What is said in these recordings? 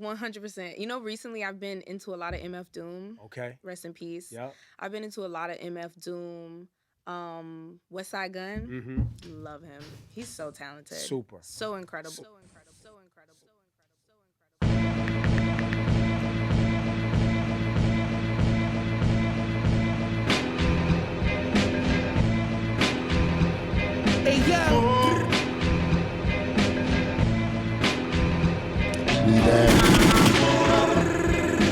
100%. You know, recently I've been into a lot of MF Doom. Okay. Rest in peace. Yep. I've been into a lot of MF Doom. West Side Gun. Mm-hmm. Love him. He's so talented. Super. So incredible. So incredible. So incredible. Hey yo. We back.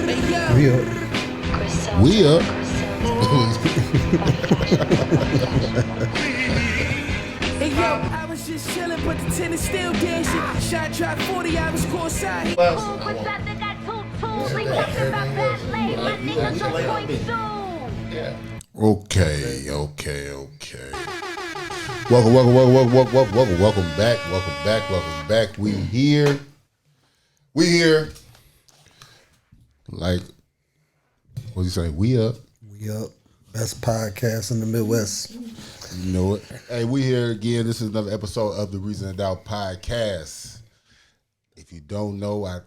Hey yo. We up. Hey yo, I was just chilling, but the tennis still dancing. Shot drop 40, I was courtside. Okay. Welcome back. We here. Like, what do you say? We up. We up. Best podcast in the Midwest. You know it. Hey, we here again. This is another episode of the Reason and Doubt podcast. If you don't know, I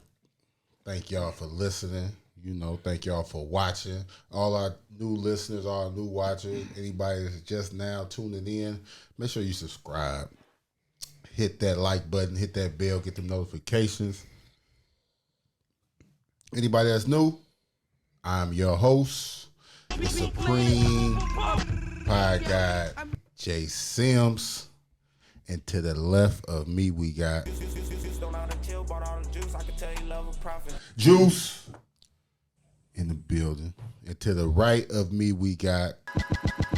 thank y'all for listening. You know, thank y'all for watching. All our new listeners, all our new watchers, anybody that's just now tuning in, make sure you subscribe. Hit that like button, hit that bell, get the notifications. Anybody that's new, I'm your host, the Supreme Pie Guy, Jay Sims. And to the left of me, we got Juice in the building. And to the right of me, we got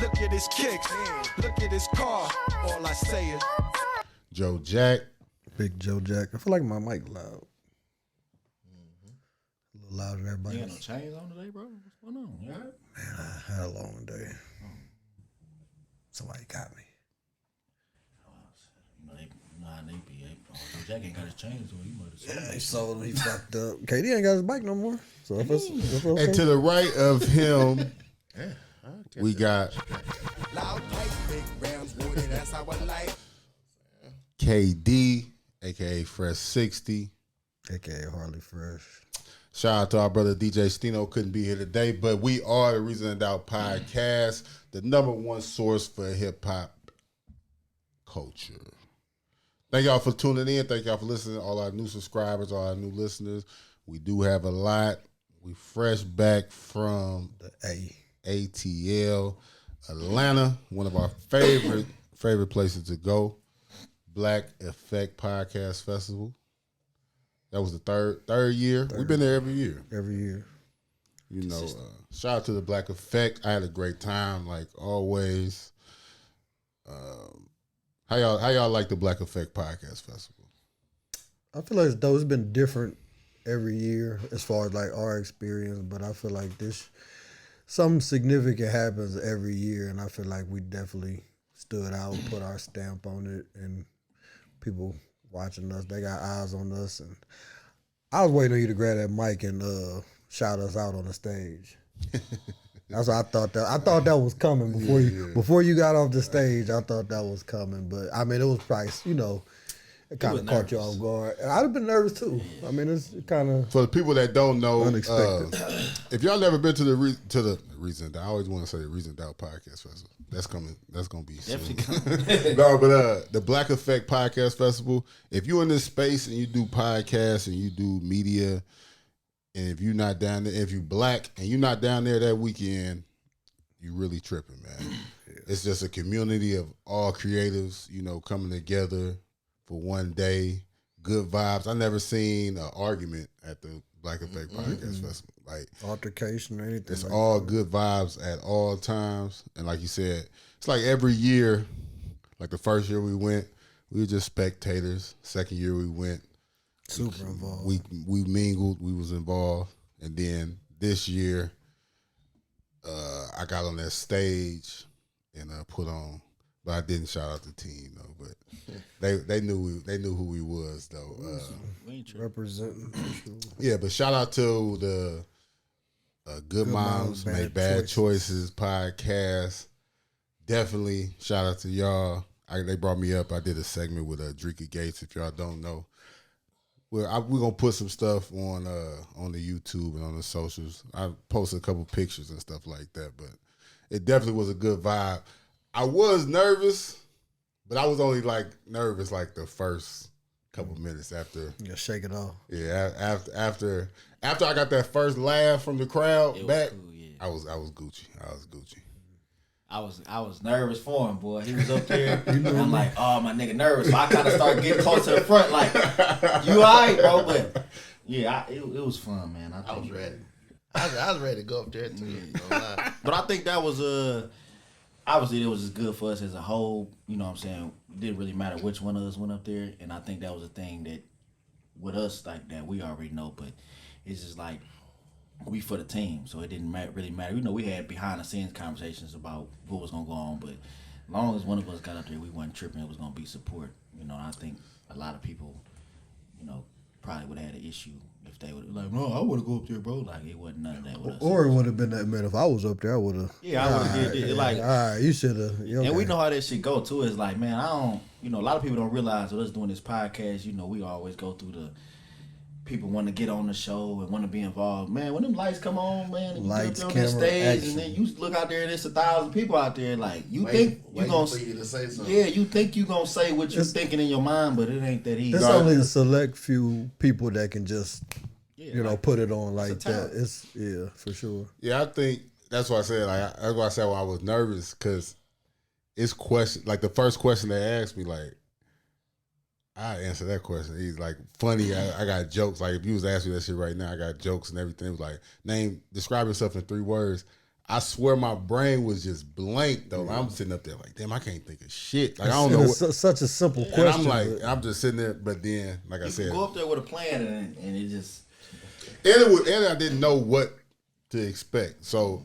look at his kicks, look at his car. All I say is Joe Jack. Big Joe Jack. I feel like my mic loud. A little louder than everybody You got else. no chains on today, bro? What's going on? You all right? Man, I had a long day. Somebody got me. You know how they be. Jack ain't got his chains on. He might have Yeah, sold he sold him. He fucked up. KD ain't got his bike no more. So if it's okay. And to the right of him, we got loud pipe, big rounds, woody, that's how I like. KD, aka Fresh 60. AKA Harley Fresh. Shout out to our brother DJ Stino, couldn't be here today, but we are the Reason and Doubt podcast, the number one source for hip hop culture. Thank y'all for tuning in. Thank y'all for listening. All our new subscribers, all our new listeners. We do have a lot. We fresh back from The A. ATL, Atlanta, one of our favorite places to go. Black Effect Podcast Festival. That was the third year. We've been there every year. Every year. You know, shout out to the Black Effect. I had a great time, like always. How y'all like the Black Effect Podcast Festival? I feel like it's dope. It's been different every year as far as like our experience, but I feel like something significant happens every year, and I feel like we definitely stood out, put our stamp on it, and people watching us, they got eyes on us. And I was waiting on you to grab that mic and shout us out on the stage. That's what I thought that was coming before you got off the stage. I thought that was coming, but I mean it was probably, you know, it kind of caught you off guard. I'd have been nervous too. I mean it's kind of For the people that don't know, unexpected. if y'all never been to the Reason, I always want to say the Reason Doubt Podcast Festival. That's coming. That's gonna be soon. No, but the Black Effect Podcast Festival. If you're in this space and you do podcasts and you do media, and if you're not down there, if you're black and you're not down there that weekend, you really tripping, man. It's just a community of all creatives, you know, coming together for one day. Good vibes. I never seen an argument at the Black Effect Podcast Festival. Like altercation or anything. it's like all that. good vibes at all times. And like you said, it's like every year, like the first year we went, we were just spectators. Second year we went, Super involved. we mingled, we was involved. And then this year, I got on that stage and put on, but I didn't shout out the team though. But they knew who we was though. Representing. For sure. Yeah, but shout out to the Good Moms Make Bad Choices podcast. Definitely shout out to y'all. They brought me up. I did a segment with Drika Gates. If y'all don't know, we're gonna put some stuff on the YouTube and on the socials. I posted a couple pictures and stuff like that, but it definitely was a good vibe. I was nervous, but I was only like nervous like the first couple minutes after. Yeah, shake it off. Yeah, after I got that first laugh from the crowd back, cool, yeah. I was Gucci. I was Gucci. I was nervous for him, boy. He was up there, and I'm like, oh, my nigga nervous. So I kind of started getting close to the front, like, you all right, bro? But yeah, it was fun, man. I was ready. I was ready to go up there too. But I think that was obviously it was just good for us as a whole. You know what I'm saying? It didn't really matter which one of us went up there, and I think that was a thing that with us like that we already know. But it's just like we for the team, so it didn't really matter. You know, we had behind the scenes conversations about what was gonna go on, but as long as one of us got up there, we wasn't tripping. It was gonna be support. You know, and I think a lot of people, you know, probably would have had an issue if they would like, no, I would have go up there, bro. Like it wasn't none of that with us. Or it would have been that, man. If I was up there, I would have. Yeah, I would have did it. Like, all right, you should have. Okay. And we know how that shit go too. It's like, man, I don't. You know, a lot of people don't realize with us doing this podcast. You know, we always go through the people want to get on the show and want to be involved. Man, when them lights come on, man, and you Lights, get up there on the camera, stage, action. and then you look out there and it's 1,000 people out there. Like you think you gonna for you to say something. yeah, you think you gonna say what you thinking in your mind, but it ain't that easy. It's only a select few people that can just, Yeah, you know, like, put it on like it's a that. talent. It's for sure. Yeah, I think that's why I said that's why I said I was nervous because it's question like the first question they asked me like I answer that question. He's like funny. I got jokes. Like if you was asking me that shit right now, I got jokes and everything. It was like describe yourself in 3 words. I swear my brain was just blank though. I'm sitting up there like, damn, I can't think of shit. Like I don't know. It's such a simple And question. I'm like, I'm just sitting there. But then, like I You said, can go up there with a plan and it just and I didn't know what to expect. So,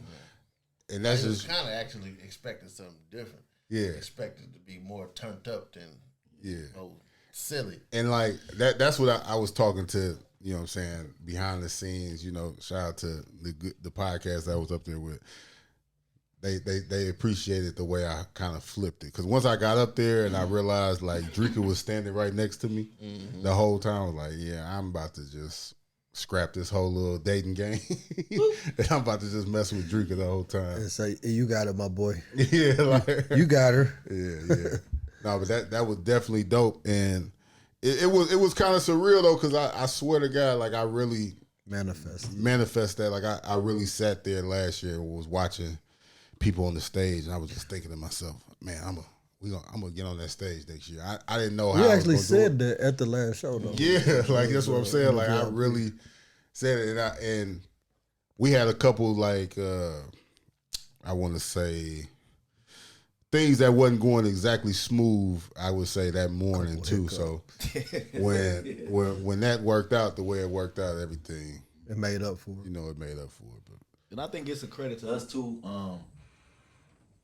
and that's I was just kind of actually expecting something different. Yeah. Expected to be more turned up than yeah. silly. And like that's what I was talking to, you know what I'm saying, behind the scenes, you know, shout out to the podcast that I was up there with. They appreciated the way I kind of flipped it. Because once I got up there and I realized like Drika was standing right next to me the whole time, I was like, yeah, I'm about to just scrap this whole little dating game. And I'm about to just mess with Drika the whole time. and say, you got it, my boy. Yeah, like You got her. yeah. No, but that was definitely dope, and it was kind of surreal though, because I swear to God, like I really manifest that. Like I really sat there last year and was watching people on the stage, and I was just thinking to myself, man, I'm gonna get on that stage next year. I didn't know how. We I was actually gonna do said it. that at the last show though. Yeah, like that's what I'm saying. Like I really said it, and we had a couple like I want to say things that wasn't going exactly smooth. I would say that morning too. So when that worked out the way it worked out, everything It made up for it. you know it made up for it. But and I think it's a credit to us too,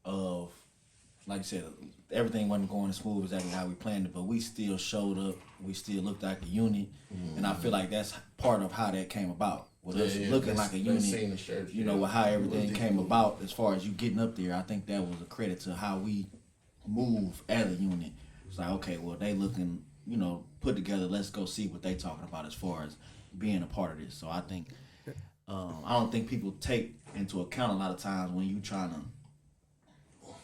of like you said, everything wasn't going as smooth exactly how we planned it, but we still showed up. We still looked like a unit, and I feel like that's part of how that came about. With us looking like a unit, you know, with how everything came about as far as you getting up there, I think that was a credit to how we move as a unit. It's like, okay, well, they looking, you know, put together. Let's go see what they talking about as far as being a part of this. So I think, I don't think people take into account a lot of times when you trying to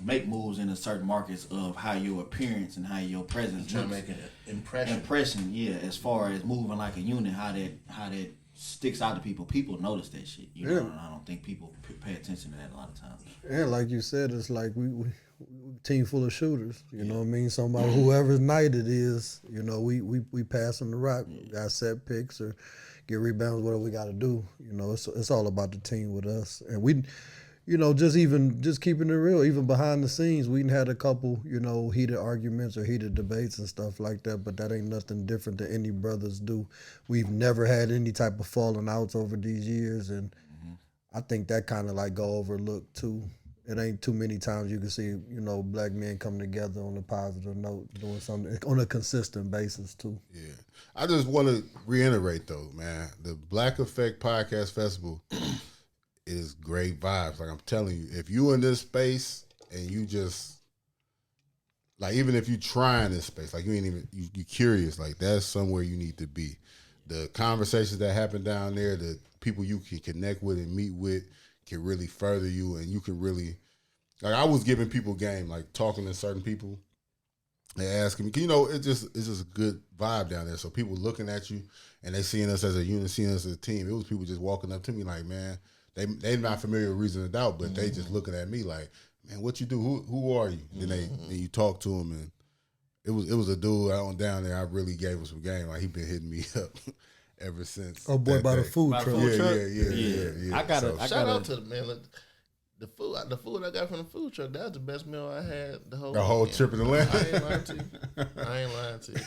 make moves in a certain markets of how your appearance and how your presence Trying to looks. make an impression. Yeah, as far as moving like a unit, how that sticks out to people. People notice that shit. You know, and I don't think people pay attention to that a lot of times. And like you said, it's like we team full of shooters. You know what I mean? Somebody whoever's night it is, you know, we pass them the rock. We got set picks or get rebounds, whatever we got to do. You know, it's all about the team with us. And we, you know, just keeping it real, even behind the scenes, we had a couple, you know, heated arguments or heated debates and stuff like that, but that ain't nothing different than any brothers do. We've never had any type of falling outs over these years, and I think that kind of like go overlooked too. It ain't too many times you can see, you know, black men come together on a positive note, doing something on a consistent basis too. yeah, I just want to reiterate though, man, the Black Effect Podcast Festival is great vibes. Like I'm telling you, if you in this space and you just like, even if you trying this space, like you ain't even you curious, like that's somewhere you need to be. the conversations that happen down there, the people you can connect with and meet with can really further you, and you can really, like, I was giving people game, like talking to certain people. They asking me, it's just a good vibe down there. So people looking at you and they seeing us as a unit, seeing us as a team. It was people just walking up to me like, man, they not familiar with Reason to Doubt, but they just looking at me like, man, what you do? Who are you? Then you talk to them, and it was a dude out down there. I really gave him some game. Like, he been hitting me up ever since. Oh boy, by the food truck. Yeah. I got shout out to the man. Look, the food I got from the food truck, that was the best meal I had the whole weekend. Trip in Atlanta. I ain't lying to you.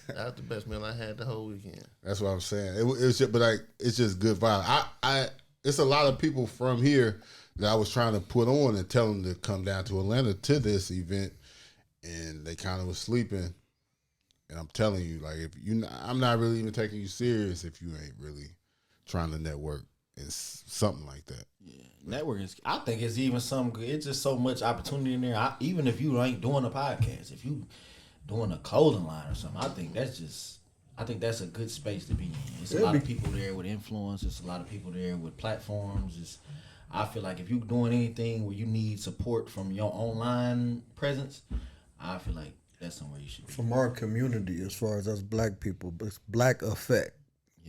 That was the best meal I had the whole weekend. That's what I'm saying. It was just, but like, it's just good vibe. It's a lot of people from here that I was trying to put on and tell them to come down to Atlanta to this event, and they kind of was sleeping. And I'm telling you, like, I'm not really even taking you serious if you ain't really trying to network and something like that. Yeah, network is. I think it's even something. It's just so much opportunity in there. Even if you ain't doing a podcast, if you doing a clothing line or something, I think that's a good space to be in. It's a lot of people there with influence. It's a lot of people there with platforms. I feel like if you're doing anything where you need support from your online presence, I feel like that's somewhere you should be. From our community, as far as us black people, it's Black Effect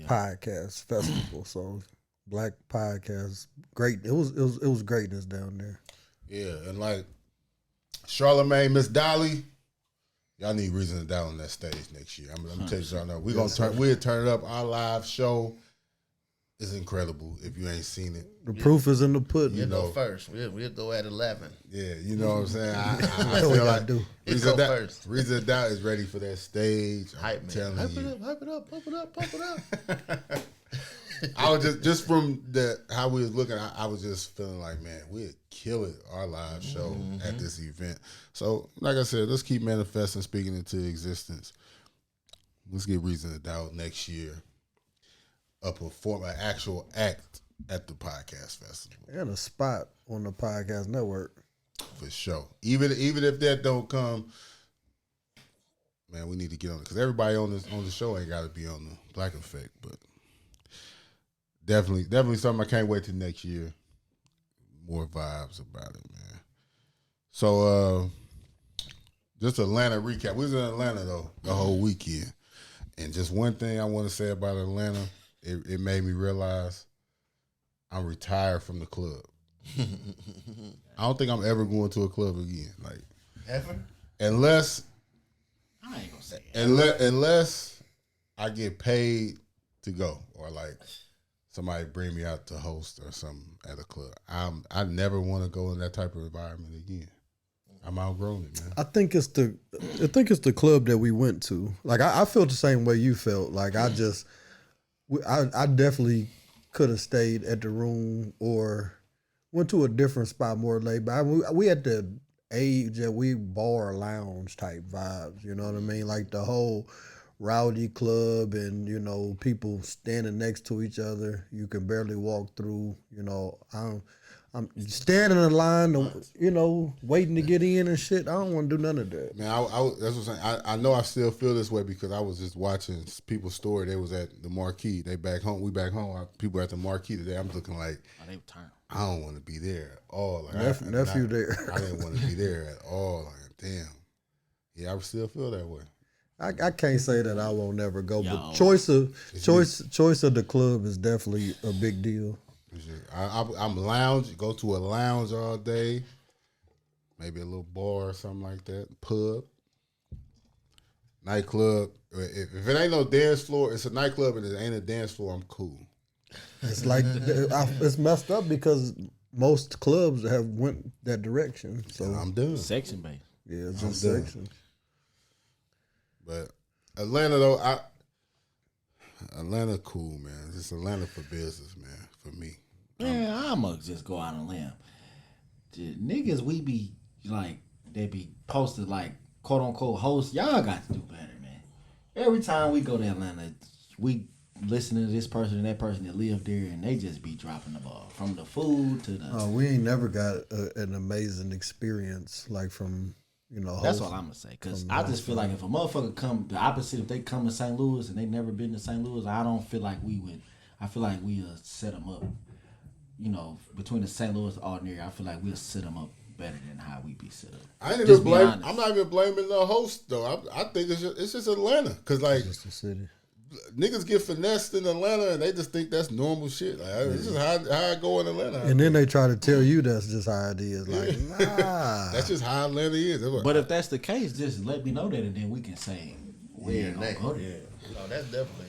Podcast Festival. So Black podcast, great. It was greatness down there. Yeah, and like Charlamagne, Miss Dolly, y'all need Reason to Doubt on that stage next year. I'm gonna tell you y'all now. We'll turn it up. Our live show is incredible. If you ain't seen it, the proof is in the pudding. We'll go first. We'll go at 11. Yeah, you know what I'm saying. I feel like Reason to Doubt is ready for that stage. Hype, man. Hype it up, pump it up. I was just from how we was looking, I was just feeling like, man, we'd kill it, our live show at this event. So, like I said, let's keep manifesting, speaking into existence. Let's get Reason to Doubt next year. Perform an actual act at the podcast festival. And a spot on the podcast network. For sure. Even if that don't come, man, we need to get on it. Because everybody on the show ain't got to be on the Black Effect, but definitely something I can't wait till next year. More vibes about it, man. So, just Atlanta recap. We was in Atlanta, though, the whole weekend. And just one thing I want to say about Atlanta, it made me realize I'm retired from the club. I don't think I'm ever going to a club again. Like, ever? Unless I ain't gonna say it. Unless I get paid to go, or like somebody bring me out to host or something at a club. I never want to go in that type of environment again. I'm outgrown it, man. I think it's the club that we went to. Like, I felt the same way you felt. Like, I definitely could have stayed at the room or went to a different spot more laid back. We at the age that we bar lounge type vibes. You know what I mean? Like the whole rowdy club and, people standing next to each other. You can barely walk through. I'm standing in line, waiting to get in and shit. I don't want to do none of that. Man, that's what I'm saying. I know I still feel this way because I was just watching people's story. They was at the Marquee. They back home. We back home. People at the Marquee today. I'm looking like, they turn. I don't want to be there at all. Like, nephew there. I didn't want to be there at all. Like, damn. Yeah, I still feel that way. I can't say that I won't never go, Yo. but choice of the club is definitely a big deal. I'm go to a lounge all day, maybe a little bar or something like that, pub, nightclub. If it ain't no dance floor, it's a nightclub and it ain't a dance floor, I'm cool. It's like it's messed up because most clubs have went that direction. So and I'm done. Section based. Yeah, it's just section. But Atlanta though, Atlanta cool, man. It's Atlanta for business, man. For me, Man, I'ma just go out on a limb. The niggas we be like, they be posted like quote unquote hosts. Y'all got to do better, man. Every time we go to Atlanta, we listen to this person and that person that live there, and they just be dropping the ball from the food to the. We ain't never got an amazing experience like from That's all I'm gonna say. Cause I just feel like if a motherfucker come the opposite, if they come to St. Louis and they never been to St. Louis, I don't feel like we would. I feel like we set them up. Between the St. Louis and ordinary, I feel like we'll set them up better than how we be set up. I ain't even blame. I'm not even blaming the host though. I think it's just Atlanta, cause like Just the city. niggas get finessed in Atlanta and they just think that's normal shit. Like, this is how I go in Atlanta. And then they try to tell you that's just how it is. Like, nah. That's just how Atlanta is. But if that's the case, just let me know that, and then we can say we ain't gonna go there. Yeah. No, that's definitely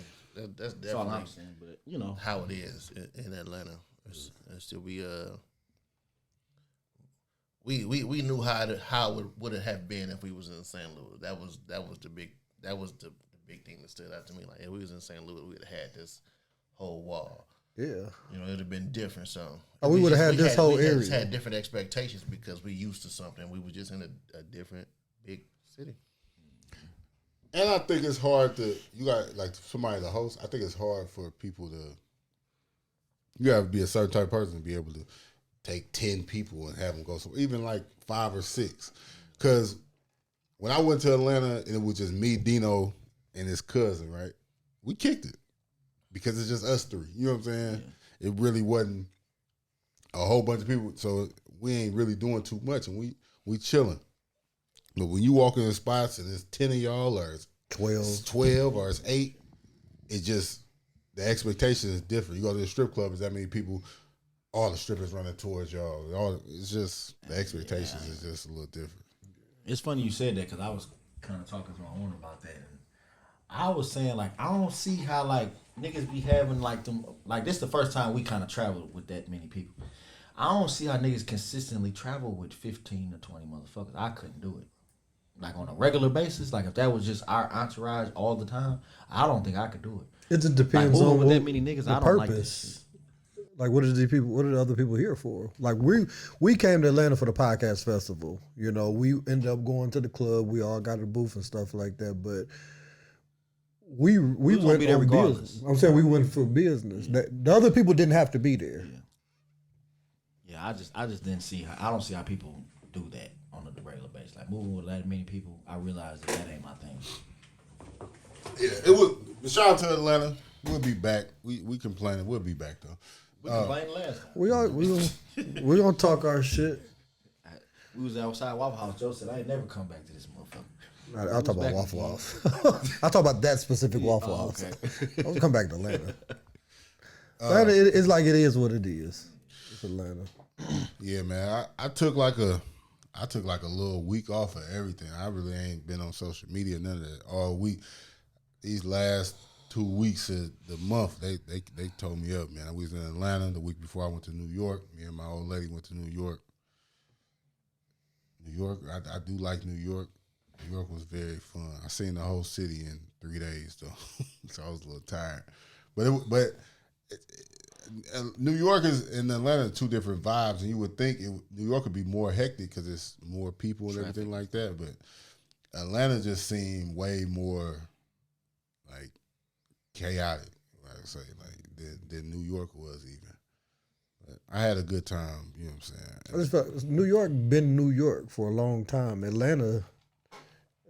That's all I'm saying. But how it is in Atlanta. It's still we knew how it would have been if we was in St. Louis. That was the big thing that stood out to me. Like if we was in St. Louis, we'd have had this whole wall. Yeah. It'd have been different. So we would have had this whole area. We just had different expectations because we used to something. We were just in a different big city. And I think it's hard you got like somebody to host. I think it's hard for people you have to be a certain type of person to be able to take 10 people and have them go somewhere, even like 5 or 6. Because when I went to Atlanta and it was just me, Dino, and his cousin, right? We kicked it because it's just us 3. You know what I'm saying? Yeah. It really wasn't a whole bunch of people, so we ain't really doing too much, and we chilling. But when you walk in spots and it's 10 of y'all, or it's 12, or it's 8, it just the expectation is different. You go to the strip club, is that many people? All the strippers running towards y'all. It's just the expectations is just a little different. It's funny you said that because I was kind of talking to my owner about that. And I was saying like I don't see how like niggas be having like them like this the first time we kind of traveled with that many people. I don't see how niggas consistently travel with 15 to 20 motherfuckers. I couldn't do it. Like on a regular basis, like if that was just our entourage all the time, I don't think I could do it. It just depends like, on with that many niggas. I don't purpose. like this. Like what are the other people here for? Like we came to Atlanta for the podcast festival. We ended up going to the club. We all got a booth and stuff like that. But we went on business. I'm saying we went for business. The other people didn't have to be there. Yeah, I just didn't see how. I don't see how people do that on a regular basis. Like moving with that many people, I realized that ain't my thing. Yeah, it was. Shout out to Atlanta. We'll be back. We complaining. We'll be back though. We complained last time. We gonna talk our shit. We was outside Waffle House. Joe said, "I ain't never come back to this motherfucker." I'll talk about Waffle House. I'll talk about that specific Waffle House. Okay. I'll come back to Atlanta. Atlanta, it's like it is what it is. It's Atlanta. Yeah, man. I took like a little week off of everything. I really ain't been on social media, none of that all week. These last 2 weeks of the month, they told me up, man. I was in Atlanta the week before I went to New York. Me and my old lady went to New York. I do like New York. New York was very fun. I seen the whole city in 3 days though, so I was a little tired. But New York and Atlanta are 2 different vibes, and you would think New York would be more hectic because it's more people and everything like that. But Atlanta just seemed way more like chaotic, like I say, like than New York was even. But I had a good time, you know what I'm saying? I just felt New York been New York for a long time. Atlanta,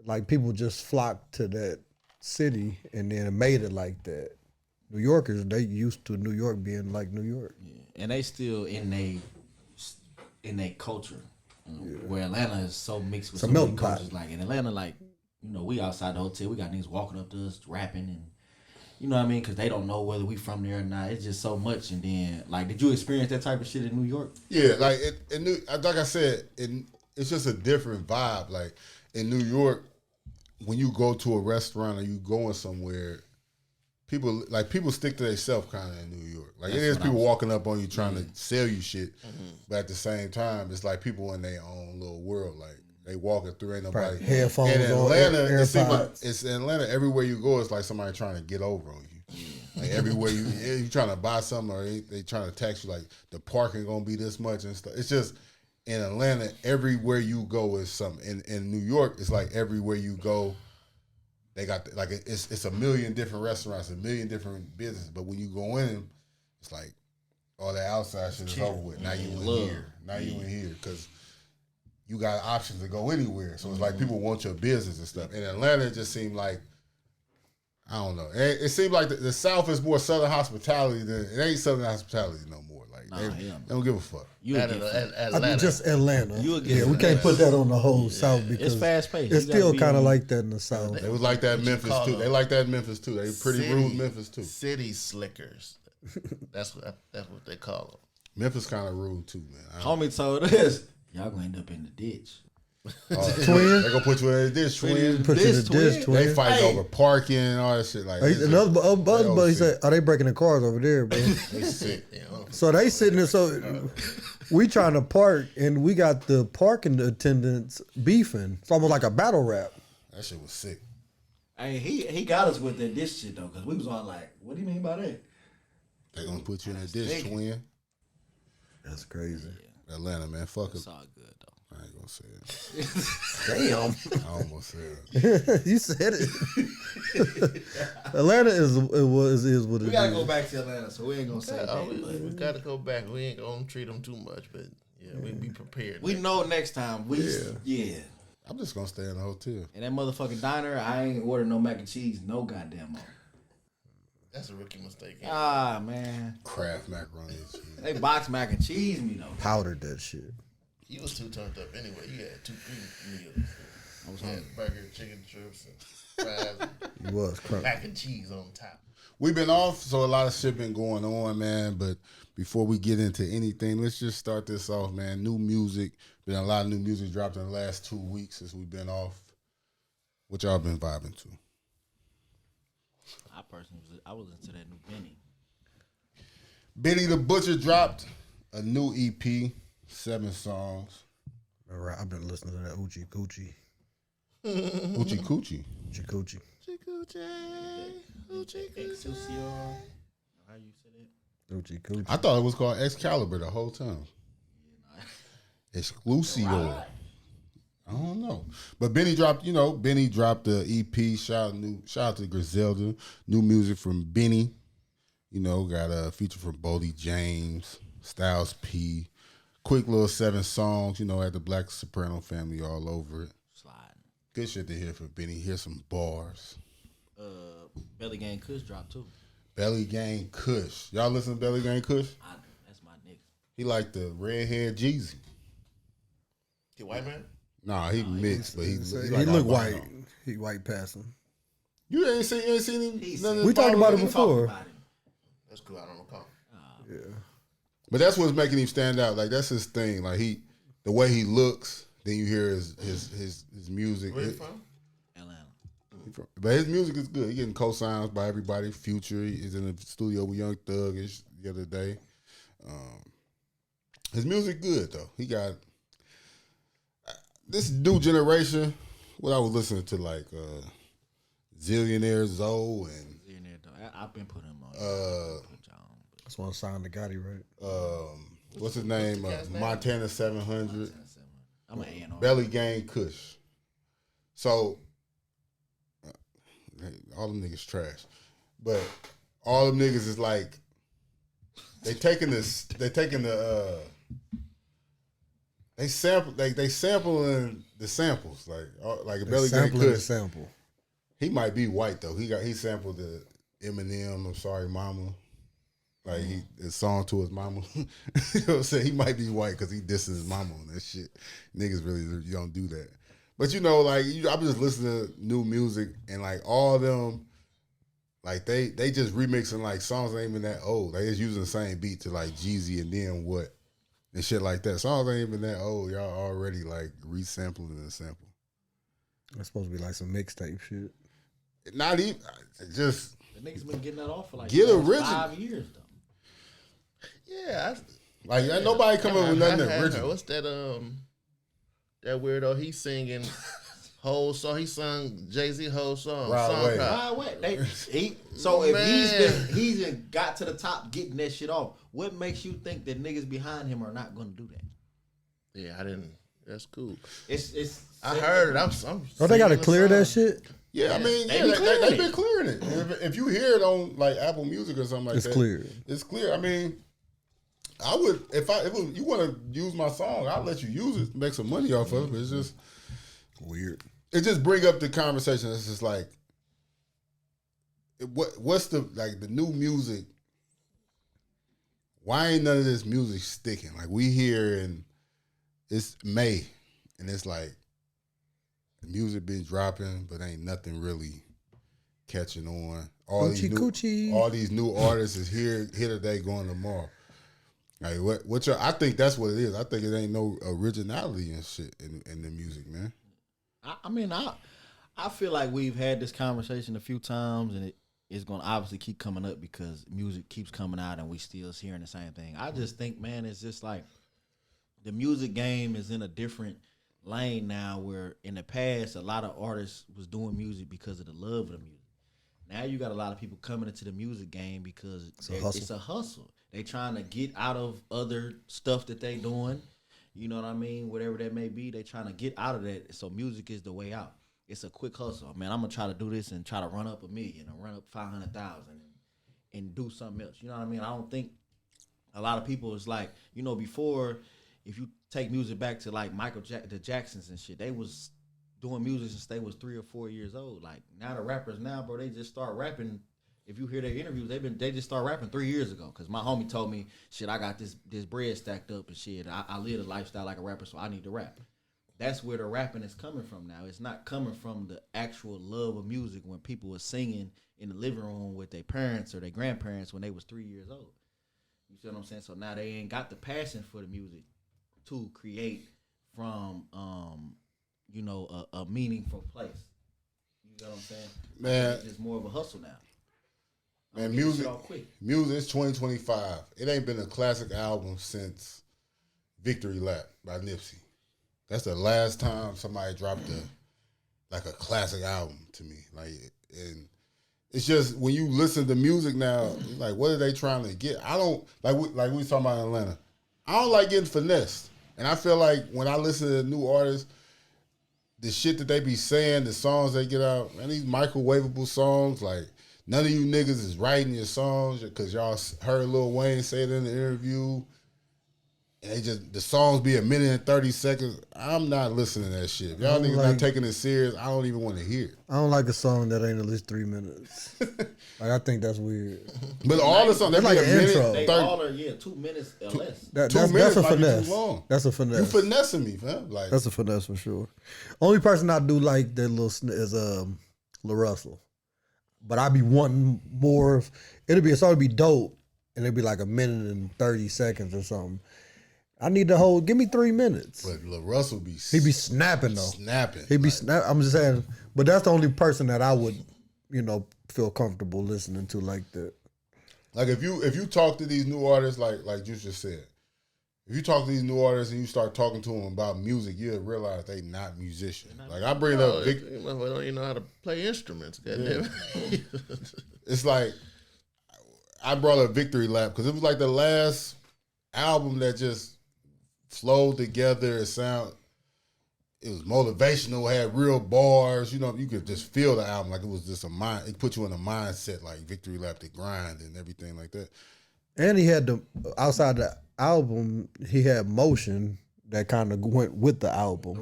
like people just flocked to that city and then made it like that. New Yorkers, they used to New York being like New York. Yeah. And they still in their culture. Where Atlanta is so mixed with so many cultures. Like in Atlanta, like, we outside the hotel, we got niggas walking up to us rapping and you know what I mean? Because they don't know whether we from there or not. It's just so much. And then, like, did you experience that type of shit in New York? Yeah, like like I said, it's just a different vibe. Like in New York, when you go to a restaurant or you going somewhere, people stick to themselves kind of in New York. Like it is people walking up on you trying to sell you shit, but at the same time, it's like people in their own little world. Like they walking through, ain't nobody. Right. Headphones in Atlanta, on, it's in Atlanta. Everywhere you go, it's like somebody trying to get over on you. Like everywhere you trying to buy something or they trying to tax you. Like the parking gonna be this much and stuff. It's just in Atlanta, everywhere you go is something. In New York, it's like everywhere you go, they got it's a million different restaurants, a million different businesses. But when you go in, it's like all that outside shit is over with. Now you in here. Now you in here because you got options to go anywhere. So it's like people want your business and stuff. In Atlanta, it just seemed like, I don't know. It seemed like the South is more Southern hospitality than it ain't Southern hospitality no more. Like they don't give a fuck. I mean, just Atlanta. Yeah, we can't put that on the whole South because it's fast paced. It's still kind of like that in the South. They was like that in Memphis too. They like that in Memphis too. They pretty rude Memphis too. City slickers. That's what they call them. Memphis kind of rude too, man. Homie told us, y'all gonna end up in the ditch. Twin? They gonna put you in the ditch, twin. Put you in the ditch, twin. They fighting over parking and all that shit. Like Another buddy said, "Are they breaking the cars over there, bro?" they sick. So they sitting there. So we trying to park, and we got the parking attendants beefing. It's almost like a battle rap. That shit was sick. Hey, he got us with that ditch shit though, because we was all like, "What do you mean by that?" They gonna put you in the ditch, twin. That's crazy. Atlanta, man, fuck it. It's all good though. I ain't gonna say it. Damn, I almost said it. you said it. Atlanta is what it is. We gotta go back to Atlanta, so we ain't gonna say that. We gotta go back. We ain't gonna treat them too much, but we be prepared. We know next time. I'm just gonna stay in the hotel. And that motherfucking diner, I ain't order no mac and cheese, no goddamn more. That's a rookie mistake. Ah, man. Kraft macaroni and cheese. They box mac and cheese me, though. Powdered that shit. You was too turned up anyway. You had 2-3 meals. I was had burger, chicken strips, and fries. You was crunk. Mac and cheese on top. We've been off, so a lot of shit been going on, man. But before we get into anything, let's just start this off, man. New music. Been a lot of new music dropped in the last 2 weeks since we've been off. What y'all been vibing to? I personally was into that new Benny. Benny the Butcher dropped a new EP, 7 songs. All right, I've been listening to that Oochie Coochie. Oochie Coochie. Oochie Coochie. Excelsior. How you say that? Oochie Coochie. I thought it was called Excalibur the whole time. Exclusior. I don't know. But Benny dropped the EP. Shout out to Griselda. New music from Benny. Got a feature from Boldy James, Styles P. Quick little 7 songs, had the Black Soprano family all over it. Sliding. Good shit to hear from Benny. Hear some bars. Belly Gang Kush dropped too. Belly Gang Kush. Y'all listen to Belly Gang Kush? That's my nigga. He like the redhead Jeezy. He white man? Nah, he mixed, but he like look white. He white passing. You ain't seen him. We talked about it before. That's cool. I don't recall. Yeah. But that's what's making him stand out. Like that's his thing. Like the way he looks. Then you hear his music. Where you from? Atlanta. But his music is good. He getting co-signs by everybody. Future is in the studio with Young Thug the other day. His music good though. He got this new generation. What I was listening to like Zillionaire Zoe and I've been putting him on. That's one signed to Gotti, right? What's his name? Montana 700. I'm an A&R. Belly Gang Kush. So all them niggas trash, but all them niggas is like they sampling the samples like a Belly Gang Kush sample. He might be white though. He sampled the Eminem, I'm Sorry Mama. Like his song to his mama. You know what I'm saying? He might be white because he disses his mama on that shit. Niggas really don't do that. But I'm just listening to new music and like all of them, like they just remixing like songs that ain't even that old. They just using the same beat to like Jeezy and then what and shit like that. Songs ain't even that old. Y'all already like resampling the sample. That's supposed to be like some mixtape shit. Not even just. The niggas been getting that off for like get original. 5 years though. Yeah, ain't nobody coming with nothing original. What's that? That weirdo. He's singing whole song. He sung Jay-Z whole song. Right away. So if he's got to the top getting that shit off, what makes you think that niggas behind him are not going to do that? Yeah, I didn't. That's cool. It's. I heard it. I'm they got to clear that shit. Yeah, I mean, they've been clearing it. If you hear it on like Apple Music or something like that, it's clear. It's clear. I mean, I would if you want to use my song, I'll let you use it, make some money off of it. But it's just Weird. it just bring up the conversation. It's just like what's the new music? Why ain't none of this music sticking? Like we hear and it's May and it's like the music been dropping, but ain't nothing really catching on. All these new artists is here today, going tomorrow. Like I think that's what it is. I think it ain't no originality and shit in the music, man. I feel like we've had this conversation a few times, and it's gonna obviously keep coming up because music keeps coming out, and we still hearing the same thing. I just think, man, it's just like the music game is in a different lane now. Where in the past, a lot of artists was doing music because of the love of the music. Now you got a lot of people coming into the music game because it's a hustle. They trying to get out of other stuff that they doing. You know what I mean? Whatever that may be, they trying to get out of that. So music is the way out. It's a quick hustle. Man, I'm going to try to do this and try to run up $1 million or run up 500,000 and do something else. You know what I mean? I don't think a lot of people is like, before, if you take music back to like the Jacksons and shit, they was doing music since they was 3 or 4 years old. Like now the rappers now, bro, they just start rapping. If you hear their interviews, they just start rapping 3 years ago. Cause my homie told me, shit, I got this bread stacked up and shit. I live a lifestyle like a rapper, so I need to rap. That's where the rapping is coming from now. It's not coming from the actual love of music when people were singing in the living room with their parents or their grandparents when they was 3 years old. You see what I'm saying? So now they ain't got the passion for the music to create from a meaningful place. You know what I'm saying? Man, it's just more of a hustle now. Man, music is 2025. It ain't been a classic album since Victory Lap by Nipsey. That's the last time somebody dropped a classic album to me. And it's just when you listen to music now, like what are they trying to get? I don't like we was talking about in Atlanta. I don't like getting finessed, and I feel like when I listen to new artists, the shit that they be saying, the songs they get out, man, these microwavable songs, like none of you niggas is writing your songs because y'all heard Lil Wayne say it in the interview. And the songs be 1 minute and 30 seconds. I'm not listening to that shit. If y'all niggas not taking it serious, I don't even want to hear it. I don't like a song that ain't at least 3 minutes. I think that's weird. But all the songs, they're like an intro. They all are 2 minutes or less. That's a finesse. Too long. That's a finesse. You finessing me, fam. Like that's a finesse for sure. Only person I do like that little is Lil Russell. But I be wanting more of. A song to be dope, and it'd be like 1 minute and 30 seconds or something. I need the whole. Give me 3 minutes. But Lil Russell he be snapping though. He be I'm just saying. But that's the only person that I would, feel comfortable listening to like that. Like if you talk to these new artists, like you just said, if you talk to these new artists and you start talking to them about music, you'll realize they not musicians. Like I bring up, they don't even know how to play instruments. Goddamn. It's like I brought up Victory Lap because it was like the last album that just flowed together. It was motivational, had real bars. You could just feel the album like it was just it put you in a mindset like Victory Lap, the grind and everything like that. And he had outside the album, he had motion that kind of went with the album.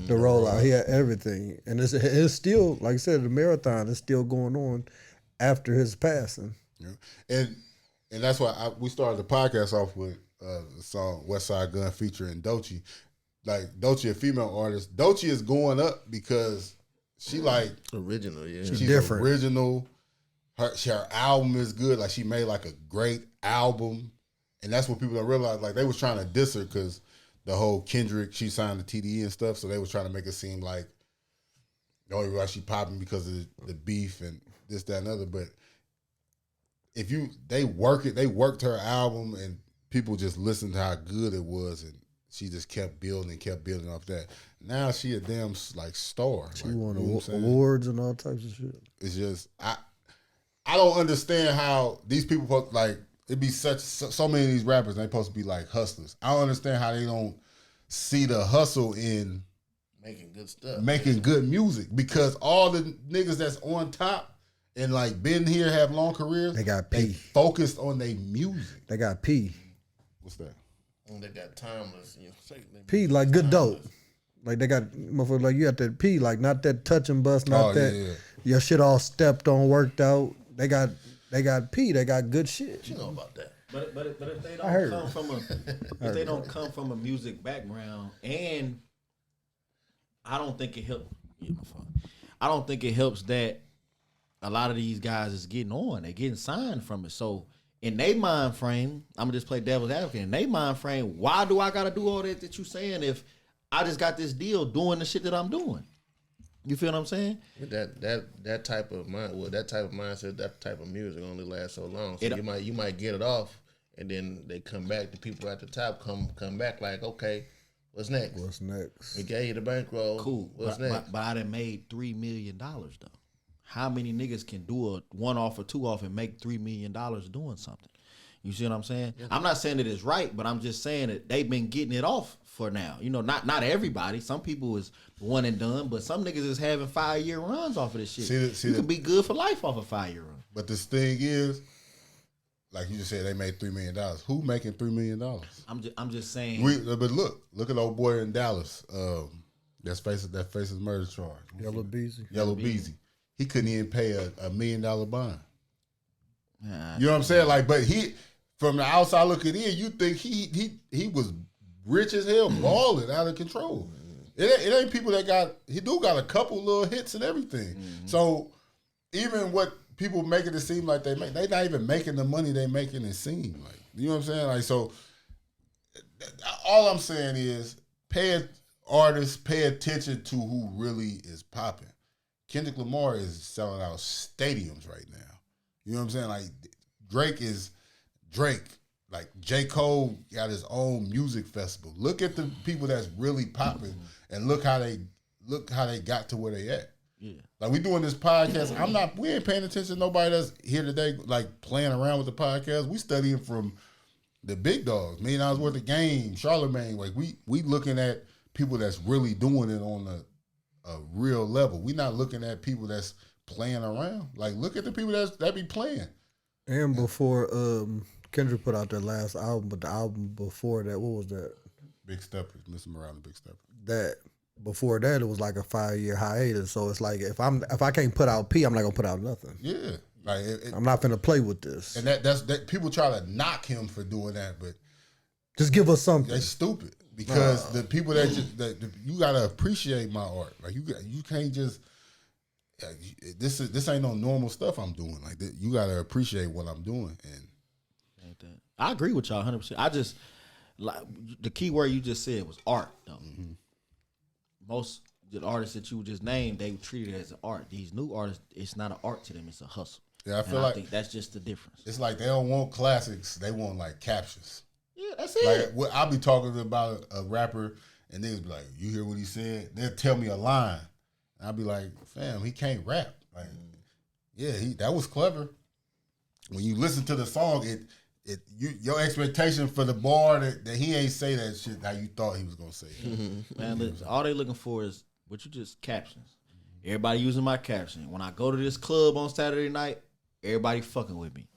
The rollout. He had everything. And it's still, like I said, the marathon is still going on after his passing. Yeah. And that's why we started the podcast off with the song West Side Gun featuring Doechii. Like Doechii, a female artist. Doechii is going up because she like original, yeah. She's different. Original. Her album is good. Like she made like a great album, and that's what people don't realize. Like they was trying to diss her because the whole Kendrick, she signed the TDE and stuff, so they was trying to make it seem like the only reason she popping because of the beef and this, that, and other. But they worked her album and people just listened to how good it was, and she just kept building off that. Now she a damn like star. She won awards and all types of shit. It's just I don't understand how these people like it be so many of these rappers. They supposed to be like hustlers. I don't understand how they don't see the hustle in making good stuff, making good music, because all the niggas that's on top and like been here have long careers. They got P. Focused on their music. They got P. What's that? They got timeless. You know, P like good dope. Like they got motherfuckers like you got that P, like not that touch and bust, not that your shit all stepped on, worked out. They got P, they got good shit. You know about that. But if they don't come from if they don't come from a music background, and I don't think it helps. Yeah, my fault. I don't think it helps that a lot of these guys is getting on. They're getting signed from it. So in their mind frame, I'm gonna just play devil's advocate. In their mind frame, why do I gotta do all that you saying if I just got this deal doing the shit that I'm doing? You feel what I'm saying? That type of mindset, that type of music only lasts so long. So you might get it off, and then they come back. The people at the top come back like, okay, what's next? What's next? We gave you the bankroll. Cool. What's next? But I done made $3 million though. How many niggas can do a 1-off or 2-off and make $3 million doing something? You see what I'm saying? Yeah. I'm not saying that it's right, but I'm just saying that they've been getting it off for now. You know, not everybody. Some people is one and done, but some niggas is having 5-year runs off of this shit. You can be good for life off a 5-year run. But this thing is, like you just said, they made $3 million. Who making $3 million? I'm just saying. But look at old boy in Dallas. That faces murder charge. Yellow Beezy. Yellow Beezy. He couldn't even pay a $1 million bond. You know what I'm saying? Like, but he, from the outside looking in, you think he was rich as hell, balling out of control. It ain't people that he got a couple little hits and everything. Mm-hmm. So even what people making it seem like they not even making the money they making it seem like. You know what I'm saying? Like, so all I'm saying is pay attention to who really is popping. Kendrick Lamar is selling out stadiums right now. You know what I'm saying? Like Drake is Drake. Like J. Cole got his own music festival. Look at the people that's really popping and look how they got to where they at. Yeah. Like we doing this podcast. We ain't paying attention to nobody that's here today like playing around with the podcast. We studying from the big dogs. $1 million worth of game, Charlemagne. Like we looking at people that's really doing it on a real level. We not looking at people that's playing around. Like look at the people that be playing. And before Kendrick put out their last album, but the album before that, what was that? Big Steppers, Mr. Around the Big Steppers. That before that, it was like a 5-year hiatus. So it's like if I can't put out P, I'm not gonna put out nothing. Yeah, like I'm not gonna play with this. And that's people try to knock him for doing that, but just give us something. They stupid because the people that you gotta appreciate my art. Like you can't just. This ain't no normal stuff I'm doing. Like you gotta appreciate what I'm doing, and I agree with y'all 100%. I just like the key word you just said was art. Though most the artists that you just named, they treat it as an art. These new artists, it's not an art to them; it's a hustle. Yeah, I think that's just the difference. It's like they don't want classics; they want like captions. Yeah, that's it. Like I'll be talking about a rapper, and niggas be like, "You hear what he said?" They'll tell me a line. I'll be like, fam, he can't rap. Like, yeah, that was clever. When you listen to the song, your expectation for the bar that he ain't say that shit how you thought he was gonna say it. Man, look, all they looking for is what you just captions. Everybody using my caption. When I go to this club on Saturday night, everybody fucking with me.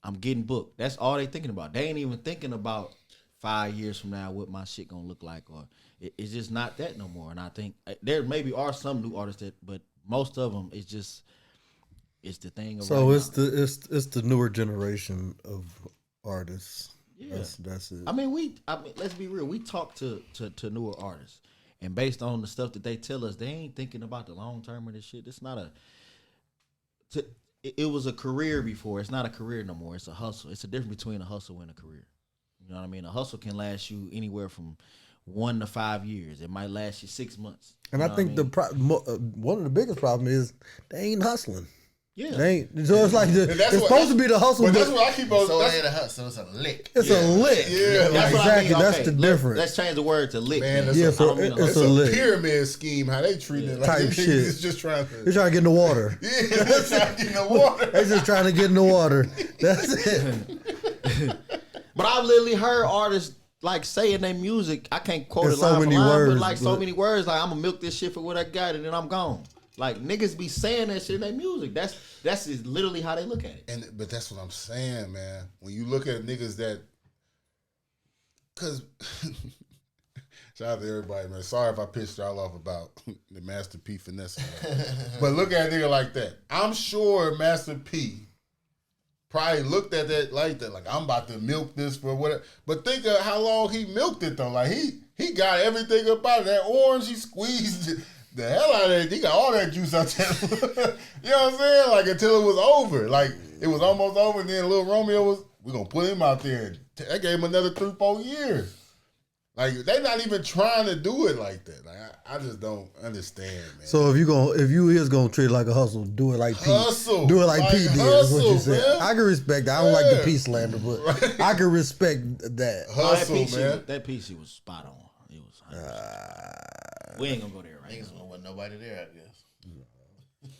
I'm getting booked. That's all they thinking about. They ain't even thinking about 5 years from now what my shit gonna look like, or it's just not that no more. And I think there maybe are some new artists but most of them it's the thing. So right it's the newer generation of artists. Yeah, that's it. I mean, let's be real. We talk to newer artists, and based on the stuff that they tell us, they ain't thinking about the long term of this shit. It's not it was a career before. It's not a career no more. It's a hustle. It's a difference between a hustle and a career. You know what I mean? A hustle can last you anywhere from 1 to 5 years. It might last you 6 months. And I think one of the biggest problems is they ain't hustling. Yeah, they ain't. So it's like it's supposed to be the hustle. But that's what I keep on. So it ain't a hustle. It's a lick. It's a lick. Yeah, that's exactly. Okay, that's the difference. Let's change the word to lick. Man, it's a lick. Pyramid scheme. How they treat it? Like type shit. It's just trying to. They're trying to get in the water. Yeah, they're trying to get in the water. They're just trying to get in the water. That's it. But I've literally heard artists like say in their music, I can't quote it line for line, but like so many words, like I'm gonna milk this shit for what I got and then I'm gone. Like niggas be saying that shit in their music. That's literally how they look at it. But that's what I'm saying, man. When you look at niggas that because shout out to everybody, man. Sorry if I pissed y'all off about the Master P finesse. But look at a nigga like that. I'm sure Master P probably looked at that like that, like I'm about to milk this for whatever. But think of how long he milked it though. Like he got everything about it. That orange, he squeezed the hell out of it. He got all that juice out there. You know what I'm saying? Like until it was over. Like it was almost over, and then Lil Romeo was, we're gonna put him out there. That gave him another 3-4 years. Like they not even trying to do it like that. Like I just don't understand, man. So if you is gonna treat it like a hustle, do it like P. Hustle. Do it like P did. Is what you said. Man. I can respect that. I don't like the P slander, but I can respect that. Hustle, that PC was spot on. It was. We ain't gonna go there right now. There wasn't nobody there,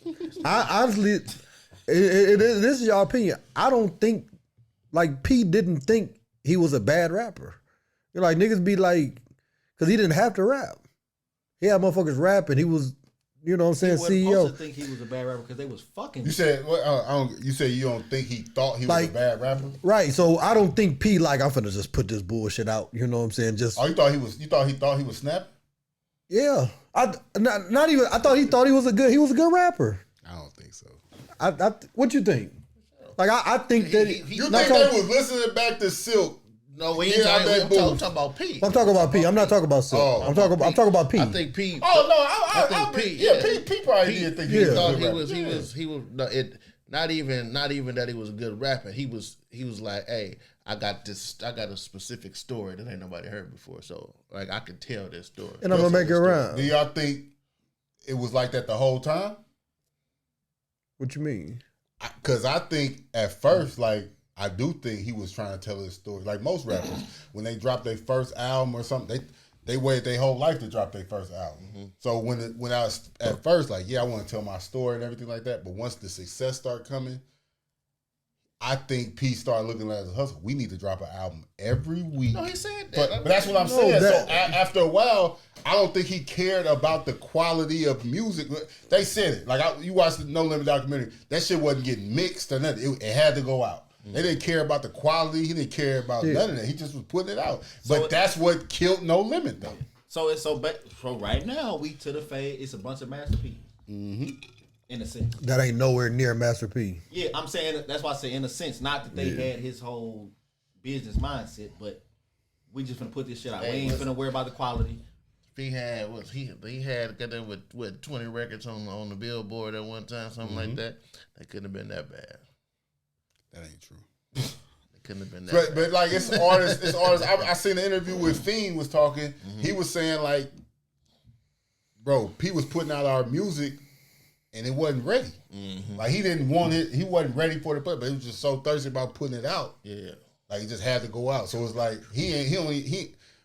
I guess. I honestly, this is your opinion. I don't think, like, P didn't think he was a bad rapper. You're like, niggas be like, because he didn't have to rap. He had motherfuckers rapping. He was, you know what I'm saying, He wasn't CEO. supposed to think he was a bad rapper because they was fucking. You said you say you don't think he thought he was a bad rapper? Right. So I don't think P like, I'm finna just put this bullshit out. You know what I'm saying? Just you thought he was snapping? yeah. Not even. I thought he was a good rapper. I don't think so. What you think? Like I think that you think they was listening back to Silk? No, we ain't talking about P. I'm talking about P. I'm not talking about Silk. Oh, I'm talking about P. I think P. Oh no, I think P. Yeah, P probably did think he was. Thought he was. No, it not even that he was a good rapper. He was like, hey, I got a specific story that ain't nobody heard before. So like I could tell this story. And I'm gonna make it around. Do y'all think it was like that the whole time? What you mean? Because I think at first, like, I do think he was trying to tell his story. Like most rappers, when they drop their first album or something, they wait their whole life to drop their first album. Mm-hmm. So when I was at first like, yeah, I want to tell my story and everything like that, but once the success started coming, I think P started looking at it as a hustle. We need to drop an album every week. No, he said that. But that's what I'm saying. So after a while, I don't think he cared about the quality of music. They said it. Like you watched the No Limit documentary. That shit wasn't getting mixed or nothing. It had to go out. Mm-hmm. They didn't care about the quality. He didn't care about none of that. He just was putting it out. But that's what killed No Limit, though. So right now we to the fade. It's a bunch of Master P. Mm-hmm. In a sense, that ain't nowhere near Master P. Yeah, I'm saying that's why I say in a sense, not that they had his whole business mindset, but we just finna put this shit out. We ain't finna worry about the quality. He had got them with 20 records on the Billboard at one time, something like that. That couldn't have been that bad. That ain't true. It couldn't have been that bad. But like it's artists. I seen an interview with Fiend was talking. Mm-hmm. He was saying like, bro, P was putting out our music. And it wasn't ready. Mm-hmm. Like he didn't want it. He wasn't ready for the play, but he was just so thirsty about putting it out. Yeah, like he just had to go out. So it's like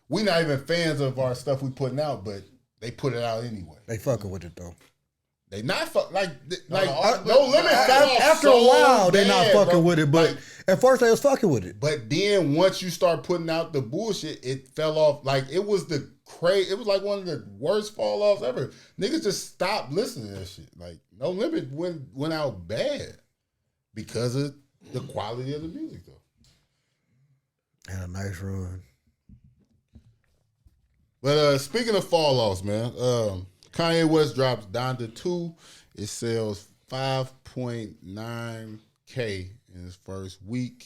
we not even fans of our stuff we putting out, but they put it out anyway. They fucking with it though. They not No Limit. After a while, they not fucking with it, but at first they was fucking with it. But then once you start putting out the bullshit, it fell off. Like it was it was like one of the worst fall offs ever. Niggas just stopped listening to that shit. Like No Limit went out bad because of the quality of the music though. Had a nice run. But speaking of fall offs, man, Kanye West drops Donda 2. It sells 5.9K in its first week.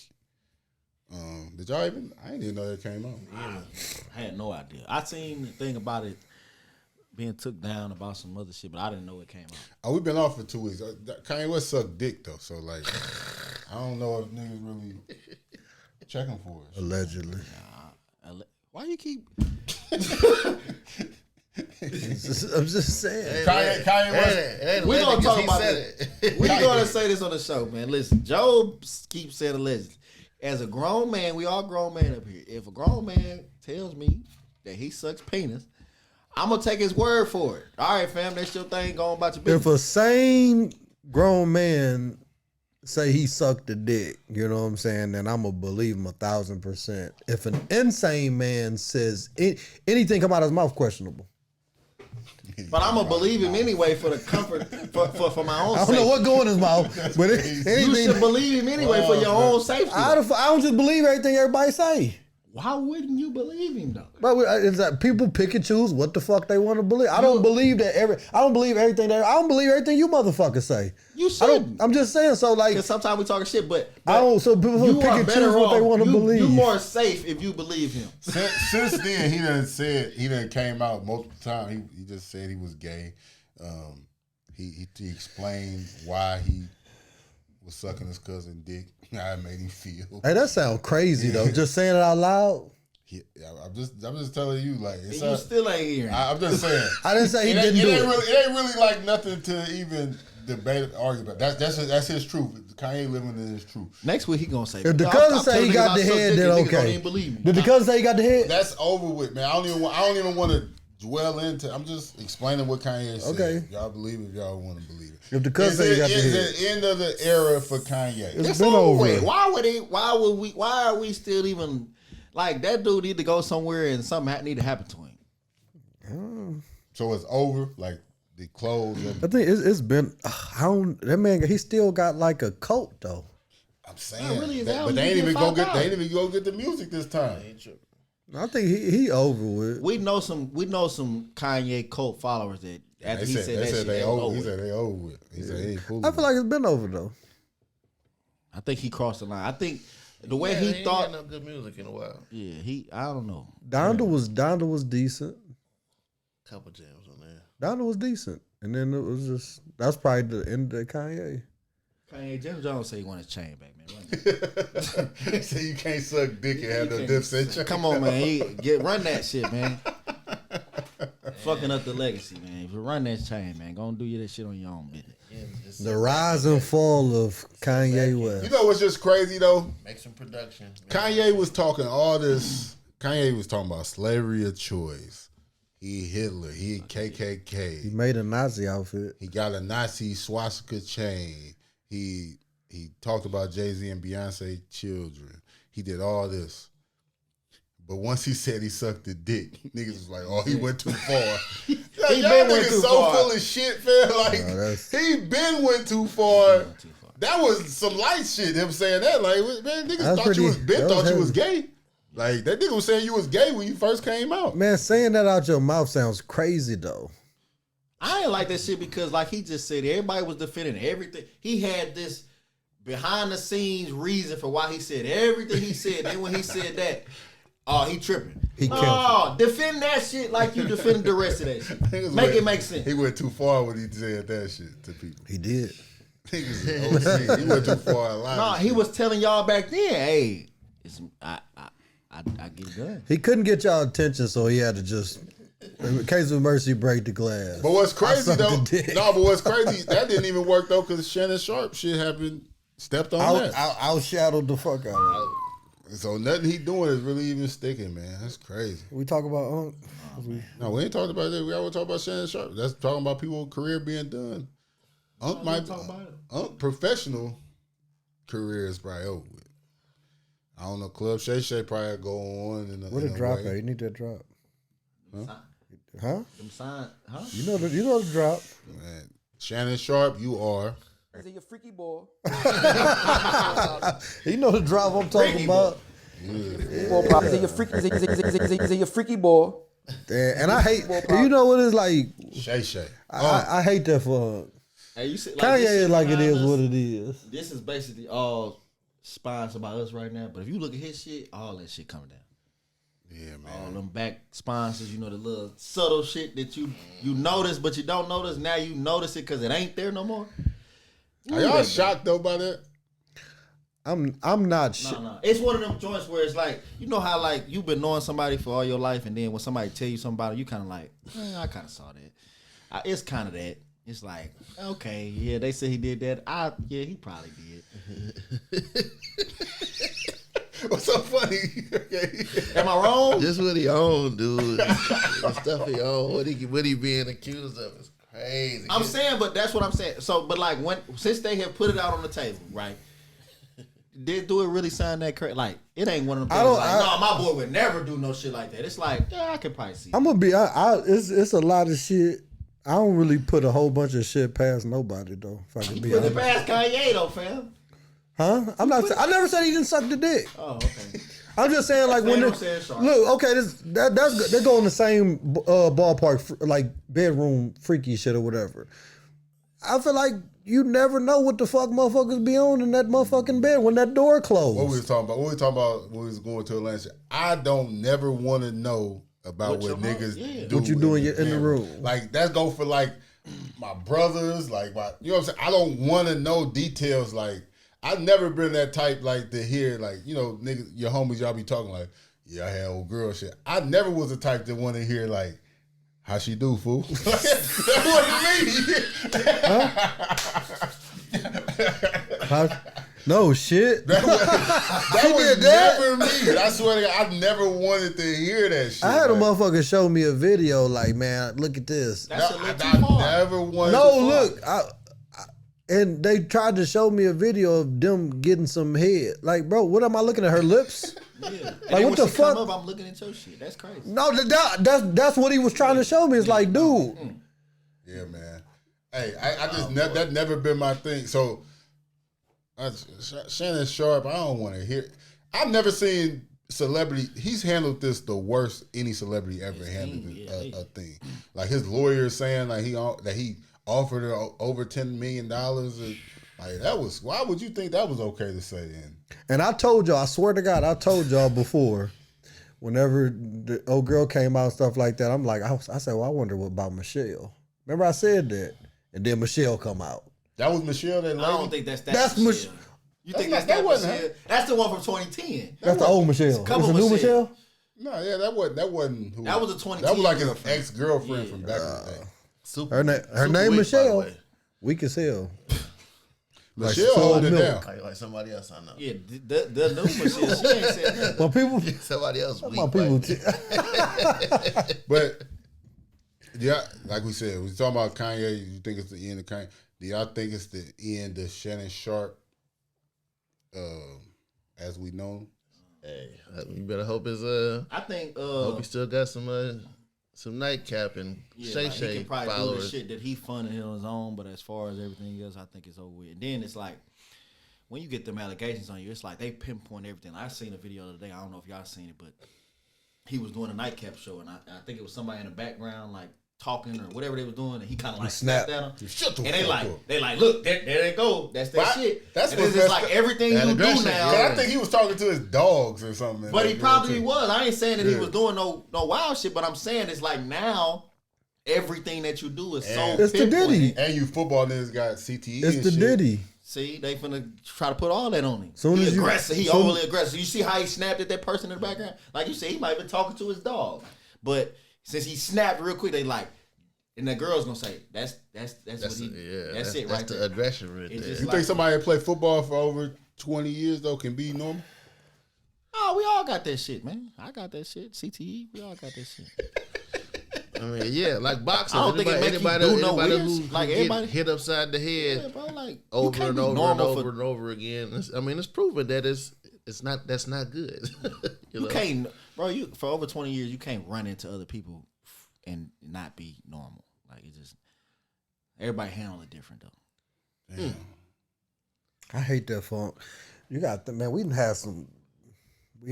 Did y'all even? I didn't even know that came out. Yeah. I had no idea. I seen the thing about it being took down about some other shit, but I didn't know it came out. Oh, we've been off for 2 weeks. Kanye West sucked dick though, so like, I don't know if niggas really checking for it. Allegedly. Why you keep? I'm just saying. Kanye West. We're gonna talk about it. We're gonna say this on the show, man. Listen, Joe keeps saying allegedly. As a grown man, we all grown men up here. If a grown man tells me that he sucks penis, I'm gonna take his word for it. All right, fam, that's your thing. Go on about your business. If a sane grown man say he sucked a dick, you know what I'm saying, then I'm gonna believe him 1,000%. If an insane man says anything come out of his mouth questionable. But I'm gonna believe him anyway for the comfort for my own safety. I don't know what going in his mouth, but you should believe him anyway for your own safety. I don't just believe everything everybody say. Why wouldn't you believe him though? But it's like people pick and choose what the fuck they want to believe. I don't believe everything you motherfuckers say. You shouldn't. I'm just saying. So like, because sometimes we talking shit, but I don't. So people you pick are and better choose what off. they want to believe. You're more safe if you believe him. Since then, he done came out multiple times. He just said he was gay. He explained why he was sucking his cousin dick. How it made him feel. Hey, that sounds crazy though. Just saying it out loud. Yeah, I'm just telling you, like it's You still ain't hearing. I'm just saying. I didn't say he didn't do it. It ain't really like nothing to even debate, argue about. That's his truth. Kanye living in his truth. Next week he gonna say. If the cousin say he got the head, then okay. Did the cousin say he got the head? That's over with, man. I don't even want to dwell into. I'm just explaining what Kanye said. Okay. Y'all believe it if y'all want to believe it. If the cousin say he got the head, it's the end of the era for Kanye. It's been over. Why are we still even like that dude need to go somewhere and something need to happen to him? So it's over. Like the clothes. I think it's been. That man, he still got like a coat though. I'm saying, really, but they ain't even go get. They ain't even go get the music this time. I think he over with. We know some Kanye cult followers that after he said that shit, they over. He with. said they over with. He said he ain't fooling. I feel like it's been over though. I think he crossed the line. I think the way he thought. Ain't no good music in a while. Yeah, I don't know. Donda was decent. Couple jams on there. Donda was decent, and then it was just that's probably the end of Kanye. Kanye, Jim Jones say he want his chain back, man. He said you can't suck dick and have no Dipset. Come on, man. Run that shit, man. Fucking up the legacy, man. If you run that chain, man, go and do that shit on your own business. The rise and fall of Kanye West. You know what's just crazy though? Make some production. Kanye was talking all this. Kanye was talking about slavery of choice. He Hitler. He KKK. He made a Nazi outfit. He got a Nazi swastika chain. He talked about Jay-Z and Beyonce children. He did all this. But once he said he sucked the dick, niggas was like, oh, he went too far. Y'all niggas so full of shit, fam. Like, he been went too far. That was some light shit, him saying that. Like, man, niggas thought you was gay. Like, that nigga was saying you was gay when you first came out. Man, saying that out your mouth sounds crazy, though. I ain't like that shit because, like he just said, everybody was defending everything. He had this behind the scenes reason for why he said everything he said. Then when he said that, oh, he tripping. Defend that shit like you defended the rest of that shit. It make sense. He went too far when he said that shit to people. He did. He went too far a lot. No, he was telling y'all back then, hey, I get it done. He couldn't get y'all attention, so he had to just, in case of mercy, break the glass. But what's crazy though, that didn't even work though, because Shannon Sharp shit happened, stepped on that. Outshadowed the fuck out of it. So nothing he doing is really even sticking, man. That's crazy. We talk about No, we ain't talking about that. We always talk about Shannon Sharp. That's talking about people's career being done. Might talk about it. Professional career is probably over with. I don't know. Club Shay Shay probably go on. What a drop at? You need that drop. Huh? Them sign, huh? You know the drop. Man, Shannon Sharp, you are. Say you freaky boy. You know the drop I'm talking about. Say you freaky boy. And I hate. You know what it's like? Shay Shay. I hate that for. Hey, you said, Kanye is like it is what it is. This is basically all sponsored by us right now. But if you look at his shit, all that shit coming down. Yeah, man. All them back sponsors, you know, the little subtle shit that you notice, but you don't notice. Now you notice it because it ain't there no more. Are y'all shocked though by that? I'm not sure. No. It's one of them joints where it's like, you know how like you've been knowing somebody for all your life, and then when somebody tell you something about it, you kind of like, I kind of saw that. It's kind of that. It's like, okay, yeah, they say he did that. Yeah, he probably did. What's so funny? Am I wrong? This what he own, dude. The stuff he own, what he being accused of is crazy. I'm saying, but that's what I'm saying. So, but like since they have put it out on the table, right? Do it really sound that crazy? Like, it ain't one of them things no, my boy would never do no shit like that. It's like, yeah, I could probably see. I'm gonna be. It's a lot of shit. I don't really put a whole bunch of shit past nobody though. If I can be honest. Put it past Kanye though, fam. Huh? I never said he didn't suck the dick. Oh, okay. I'm just saying, like when look, okay, they go in the same ballpark, like bedroom freaky shit or whatever. I feel like you never know what the fuck motherfuckers be on in that motherfucking bed when that door closed. What we was talking about when we was going to Atlanta. I don't never want to know about what niggas do. What you doing in the room? Like that's go for like my brothers, like my, you know what I'm saying. I don't want to know details. Like I've never been that type like to hear like, you know, niggas, your homies, y'all be talking like, yeah, I had old girl shit. I never was the type that want to hear like, how she do, fool? That's what it means. No shit. That was never me. I swear to God, I never wanted to hear that shit. I had a motherfucker show me a video like, man, look at this. That's a little too far. Never wanted look, and they tried to show me a video of them getting some head. Like, bro, what am I looking at? Her lips? Yeah. Like, what the fuck? Up, I'm looking at your shit. That's crazy. No, that's what he was trying to show me. It's like, dude. Yeah, man. Hey, I just that never been my thing. So, Shannon Sharp, I don't want to hear. I've never seen celebrity. He's handled this the worst any celebrity ever handled a thing. Like his lawyer saying like he offered her over $10 million. Like that was. Why would you think that was okay to say? And I told y'all, I swear to God, I told y'all before. Whenever the old girl came out and stuff like that, I'm like, I said, well, I wonder what about Michelle. Remember I said that, and then Michelle come out. That was Michelle. That lady? I don't think that's Michelle. You think that's that Michelle? Her. That's the one from 2010. That's the old Michelle. It's a new Michelle? No, yeah, that wasn't who. That was a 2010. That was like an ex-girlfriend from back in the day. Her name Michelle. Weak as hell. Michelle hold it down. Like somebody else I know. Yeah, the new Michelle, she ain't said nothing. Well, people, somebody else weak. But yeah, like we said, we talking about Kanye. You think it's the end of Kanye? Do y'all think it's the end of Shannon Sharp as we know him? Hey, you better hope it's I think hope he still got some nightcap and Shay like Shay he can probably followers. do the shit that he funded on his own, but as far as everything else, I think it's over with. And then it's like when you get them allegations on you, it's like they pinpoint everything. I seen a video the other day. I don't know if y'all seen it, but he was doing a nightcap show, and I think it was somebody in the background like talking or whatever they was doing, and he kind of like snapped at him. And they like, look, there they go. That's that shit. That's what it's like everything you do now. I think he was talking to his dogs or something. But he probably was. I ain't saying that he was doing no wild shit, but I'm saying it's like now everything that you do is so it's the Diddy. And you football niggas got CTE. It's and the shit. Diddy. See, they finna try to put all that on him. Soon he as aggressive. He overly aggressive. You see how he snapped at that person in the background? Like you said, he might have been talking to his dog. But since he snapped real quick, they like, and the girl's gonna say, that's what he, that's it right there. That's the aggression right there. You think somebody that played football for over 20 years though can be normal? Oh, we all got that shit, man. I got that shit. CTE, we all got that shit. I mean, yeah, like boxing. I don't think it make you do no weird shit. Like everybody hit upside the head, yeah, bro, like, over and over again. I mean, it's proven that it's not. That's not good. you can't, bro. You for over 20 years, you can't run into other people and not be normal. Like it just everybody handle it different though. Damn. I hate that funk. You got man. We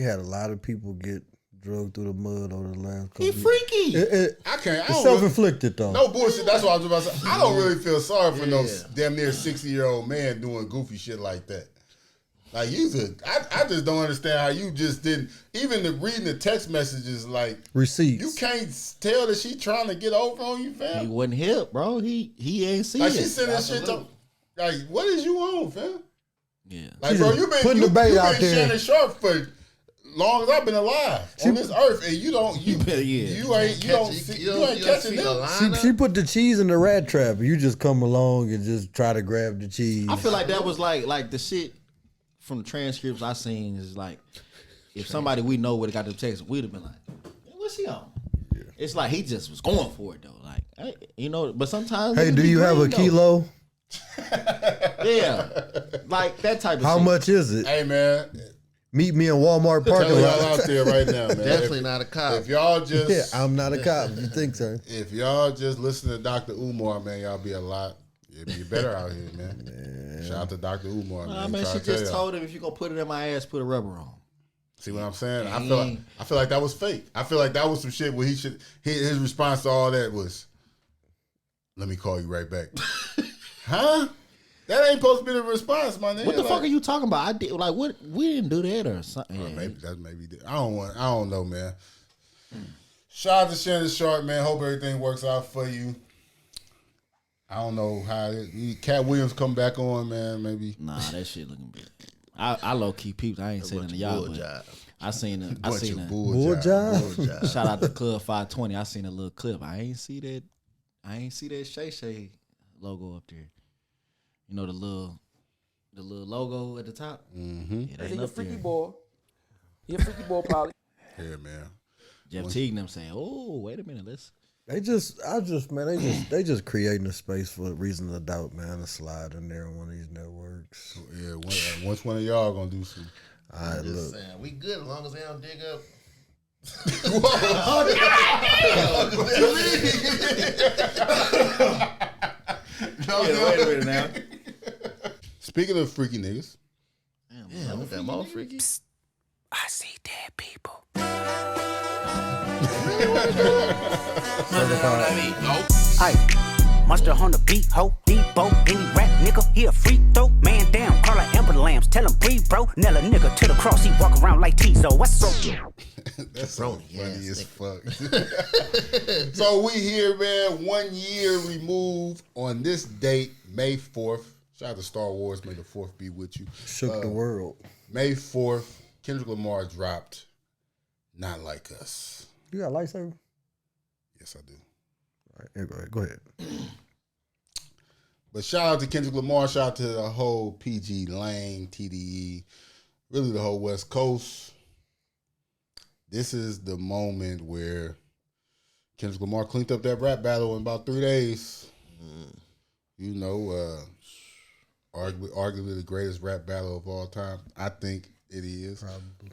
had a lot of people get drugged through the mud over the last couple. He freaky. It's self-inflicted though. No bullshit. That's what I was about to say. I don't really feel sorry for no damn near 60-year-old man doing goofy shit like that. Like I just don't understand how you just didn't even reading the text messages like receipts. You can't tell that she trying to get over on you, fam. He wasn't hip, bro. He ain't see like it. She sending shit to, like what is you on, fam? Yeah. Like bro, you been putting the bait out there. Shannon Sharp for long as I've been alive on this earth, and you ain't catching them. She put the cheese in the rat trap, and you just come along and just try to grab the cheese. I feel like that was like the shit from the transcripts I seen is like if somebody we know would have got the text, we'd have been like, what's he on? Yeah. It's like he just was going for it though, like but sometimes. Hey, do you have a kilo? Yeah, like that type of. How shit. much is it? Hey man. Meet me in Walmart parking lot. Y'all out there right now, man. Definitely not a cop. If y'all just, I'm not a cop. You think so? If y'all just listen to Dr. Umar, man, y'all be you'd be better out here, man. Shout out to Dr. Umar, man. She just told him if you gonna put it in my ass, put a rubber on. See what I'm saying? I feel like that was fake. I feel like that was some shit where his response to all that was, "Let me call you right back." Huh? That ain't supposed to be the response, my nigga. What the fuck are you talking about? I did like what? We didn't do that or something. Yeah. Maybe I don't know, man. Shout out to Shannon Sharp, man. Hope everything works out for you. I don't know how Cat Williams come back on, man. Maybe. Nah, that shit looking good. I low key peeped. I ain't saying to y'all, but I seen a bull job. Shout out to Club 520. I seen a little clip. I ain't see that Shay Shay logo up there. You know the little logo at the top. Mm-hmm. It ain't up freaky there. boy. He a freaky boy, probably. Yeah, man. Jeff Teague and them saying, "Oh, wait a minute, They just creating a space for reason to doubt, man. To slide in there on one of these networks. Yeah, once one of y'all gonna do some. All right, look. Saying, we good as long as they don't dig up. Wait a minute now. Speaking of freaky niggas, Yeah, we got more freaky. I see dead people. Aye, monster on the beat, ho, Debo, any rap nigga, he a free throw, man down, call like Amber Lambs, tell him breathe, bro, Nella nigga to the cross, he walk around like Tizo, what's so? that's so funny as fuck. So we here, man, 1 year removed on this date, May 4th. Shout out to Star Wars, may the 4th be with you. Shook the world. May 4th, Kendrick Lamar dropped Not Like Us. You got a lightsaber? Yes, I do. All right, go ahead. But shout out to Kendrick Lamar, shout out to the whole PG Lane, TDE, really the whole West Coast. This is the moment where Kendrick Lamar cleaned up that rap battle in about 3 days. You know, arguably the greatest rap battle of all time. I think it is. Probably.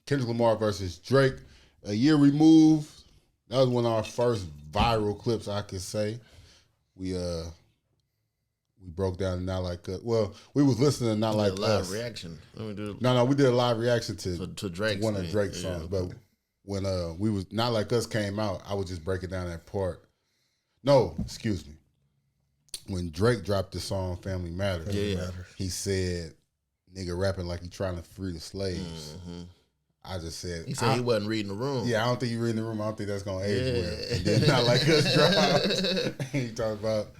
Kendrick Lamar versus Drake. A year removed. That was one of our first viral clips, I could say. We broke down Not Like Us. Well, we was listening to Not Like Us. Live reaction. Let me do No, we did a live reaction to Drake's one of Drake's songs. Yeah. But when we was Not Like Us came out, I was just breaking down that part. No, excuse me. When Drake dropped the song Family Matters, he said, "Nigga rapping like he trying to free the slaves." Mm-hmm. I just said he said he wasn't reading the room. Yeah, I don't think he reading the room. I don't think that's gonna age well. And then Not Like Us dropped. He talking about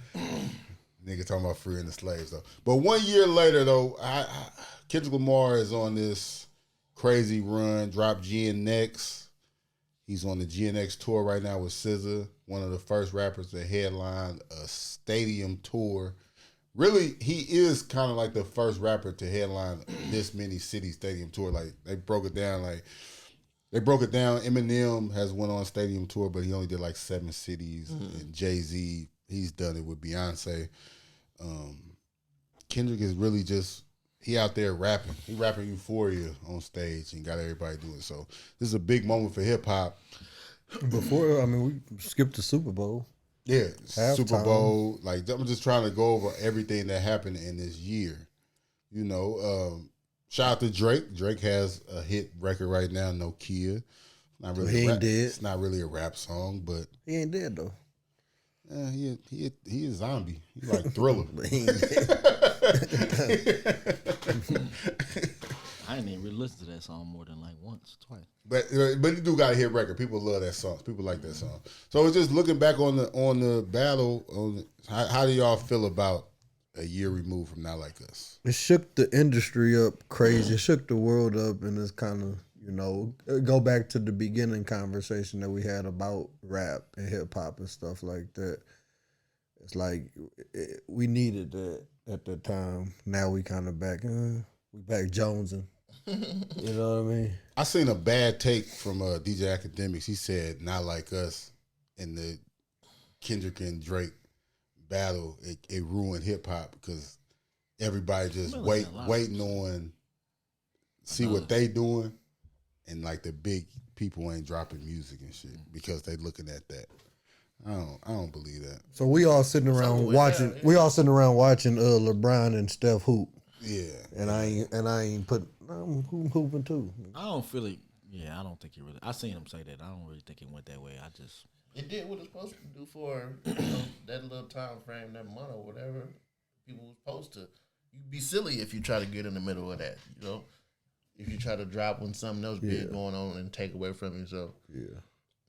nigga talking about freeing the slaves though. But 1 year later though, Kendrick Lamar is on this crazy run. Dropped GNX. He's on the GNX tour right now with SZA, one of the first rappers to headline a stadium tour. Really, he is kind of like the first rapper to headline this many city stadium tour. Like they broke it down. Eminem has went on stadium tour, but he only did like 7 cities. And Jay-Z, he's done it with Beyonce. Kendrick is really just he out there rapping. He rapping Euphoria on stage and got everybody doing it. So this is a big moment for hip hop. Before, we skipped the Super Bowl. Yeah, Halftime. Super Bowl. Like I'm just trying to go over everything that happened in this year. You know, shout out to Drake. Drake has a hit record right now, Nokia. Not really. He ain't dead. It's not really a rap song, but He ain't dead though. he a zombie. He like Thriller. But he ain't dead. I ain't even really listened to that song more than like once, twice. But he do got a hit record. People love that song. People like that song. So it's just looking back on the battle. How do y'all feel about a year removed from Not Like Us? It shook the industry up crazy. It shook the world up, and it's kind of go back to the beginning conversation that we had about rap and hip hop and stuff like that. It's like we needed that at the time. Now we kind of back. We back jonesing. You know what I mean? I seen a bad take from DJ Academics. He said Not Like Us in the Kendrick and Drake battle, it ruined hip hop because everybody just waiting on see what they doing, and like the big people ain't dropping music and shit because they looking at that. I don't believe that. So we all sitting around watching. We all sitting around watching LeBron and Steph hoop. And I ain't put. I'm hooping too. I don't feel it. Yeah, I don't think it really. I seen him say that. I don't really think it went that way. I just. It did what it's supposed to do for that little time frame, that month or whatever. People was supposed to. You'd be silly if you try to get in the middle of that. You know, if you try to drop when something else big going on and take away from you. So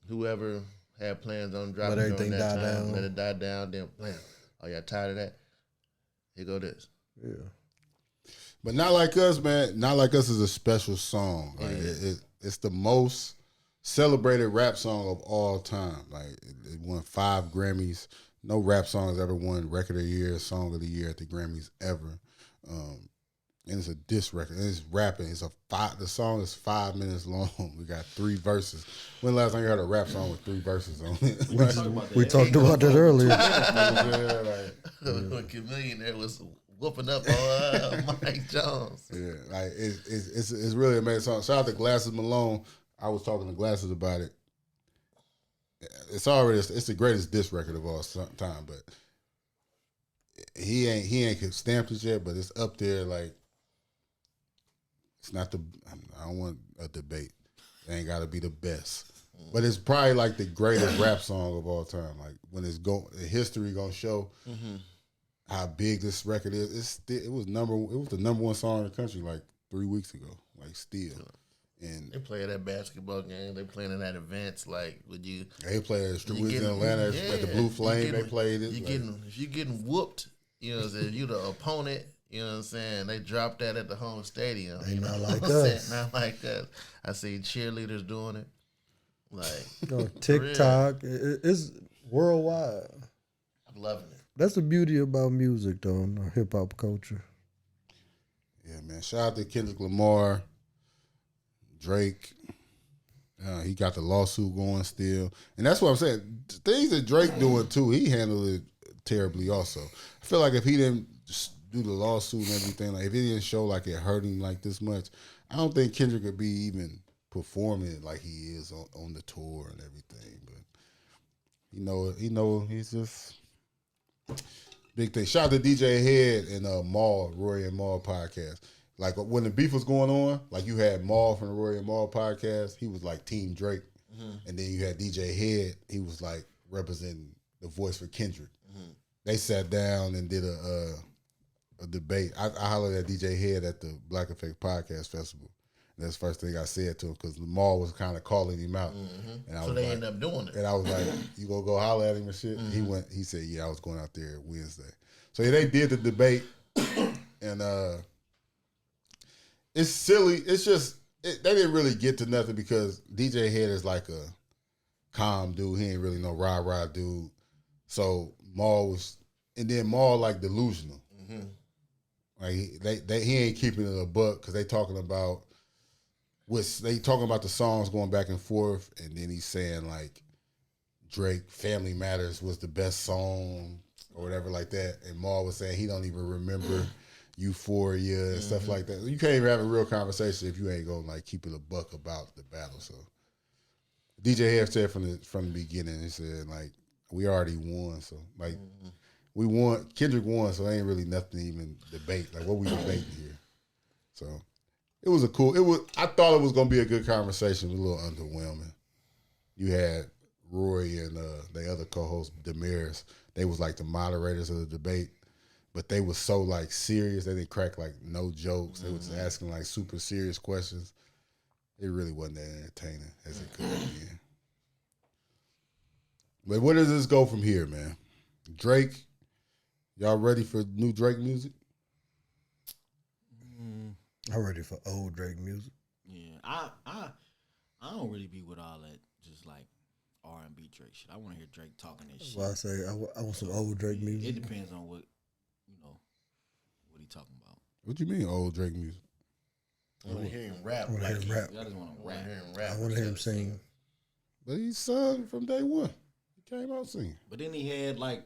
whoever had plans on dropping let everything die down. Let it die down. Then blam. Oh, y'all tired of that? Here go this. Yeah. But Not Like Us, man. Not Like Us is a special song. Like it's the most celebrated rap song of all time. Like it won 5 Grammys. No rap song has ever won Record of the Year, Song of the Year at the Grammys ever. And it's a diss record. And it's rapping. The song is 5 minutes long. We got 3 verses. When the last time you heard a rap song with 3 verses on it? We talked about that earlier. When Chameleon there was whooping up on Mike Jones. Yeah, like it's really amazing song. Shout out to Glasses Malone. I was talking to Glasses about it. It's the greatest diss record of all time, but he ain't stamped it yet, but it's up there. Like it's not I don't want a debate. It ain't got to be the best, but it's probably like the greatest rap song of all time. Like when history gonna show how big this record is. It was the number 1 song in the country like 3 weeks ago. Like still. And they play at that basketball game. They playing in that events. Like they play at in Atlanta at the Blue Flame. They played it. If you getting whooped, you know what I'm saying, you the opponent. You know what I'm saying. They dropped that at the home stadium. Ain't not like us. Not like us. I see cheerleaders doing it. Like TikTok. It's worldwide. I'm loving it. That's the beauty about music, though, in hip hop culture. Yeah, man. Shout out to Kendrick Lamar. Drake, he got the lawsuit going still, and that's what I'm saying. Things that Drake doing too, he handled it terribly. Also, I feel like if he didn't do the lawsuit and everything, like if he didn't show like it hurt him like this much, I don't think Kendrick could be even performing like he is on the tour and everything. But he's just big thing. Shout out to DJ Head and Rory and Maul podcast. Like when the beef was going on, like you had Maul from the Rory and Maul podcast. He was like Team Drake, and then you had DJ Head. He was like representing the voice for Kendrick. They sat down and did a debate. I hollered at DJ Head at the Black Effect Podcast Festival. And that's the first thing I said to him because Maul was kind of calling him out. And so they ended up doing it. And I was like, "You gonna go holler at him and shit?" He went. He said, "Yeah, I was going out there Wednesday." So they did the debate, and it's silly. It's just they didn't really get to nothing because DJ Head is like a calm dude. He ain't really no rah dude. So Maul was, and then Maul like delusional. Like he ain't keeping it a buck because they talking about the songs going back and forth, and then he's saying like Drake "Family Matters" was the best song or whatever like that, and Maul was saying he don't even remember Euphoria and stuff like that. You can't even have a real conversation if you ain't gonna like keep it a buck about the battle. So DJ Head said from the beginning, he said like we already won, so like we won. Kendrick won, so ain't really nothing to even debate. Like what we debating here. So it was I thought it was gonna be a good conversation. It was a little underwhelming. You had Roy and the other co-host Damaris. They was like the moderators of the debate. But they was so like serious. They didn't crack like no jokes. They was asking like super serious questions. It really wasn't that entertaining as it could have been. But where does this go from here, man? Drake, y'all ready for new Drake music? I'm ready for old Drake music. Yeah, I don't really be with all that just like R&B Drake shit. I want to hear Drake talking that shit. Well, I say I want some old Drake music. It depends on what he talking about. What you mean old Drake music? I want to hear him rap. I want to hear him rap. I just want to rap. I want to hear him sing. But he sung from day one. He came out singing. But then he had like,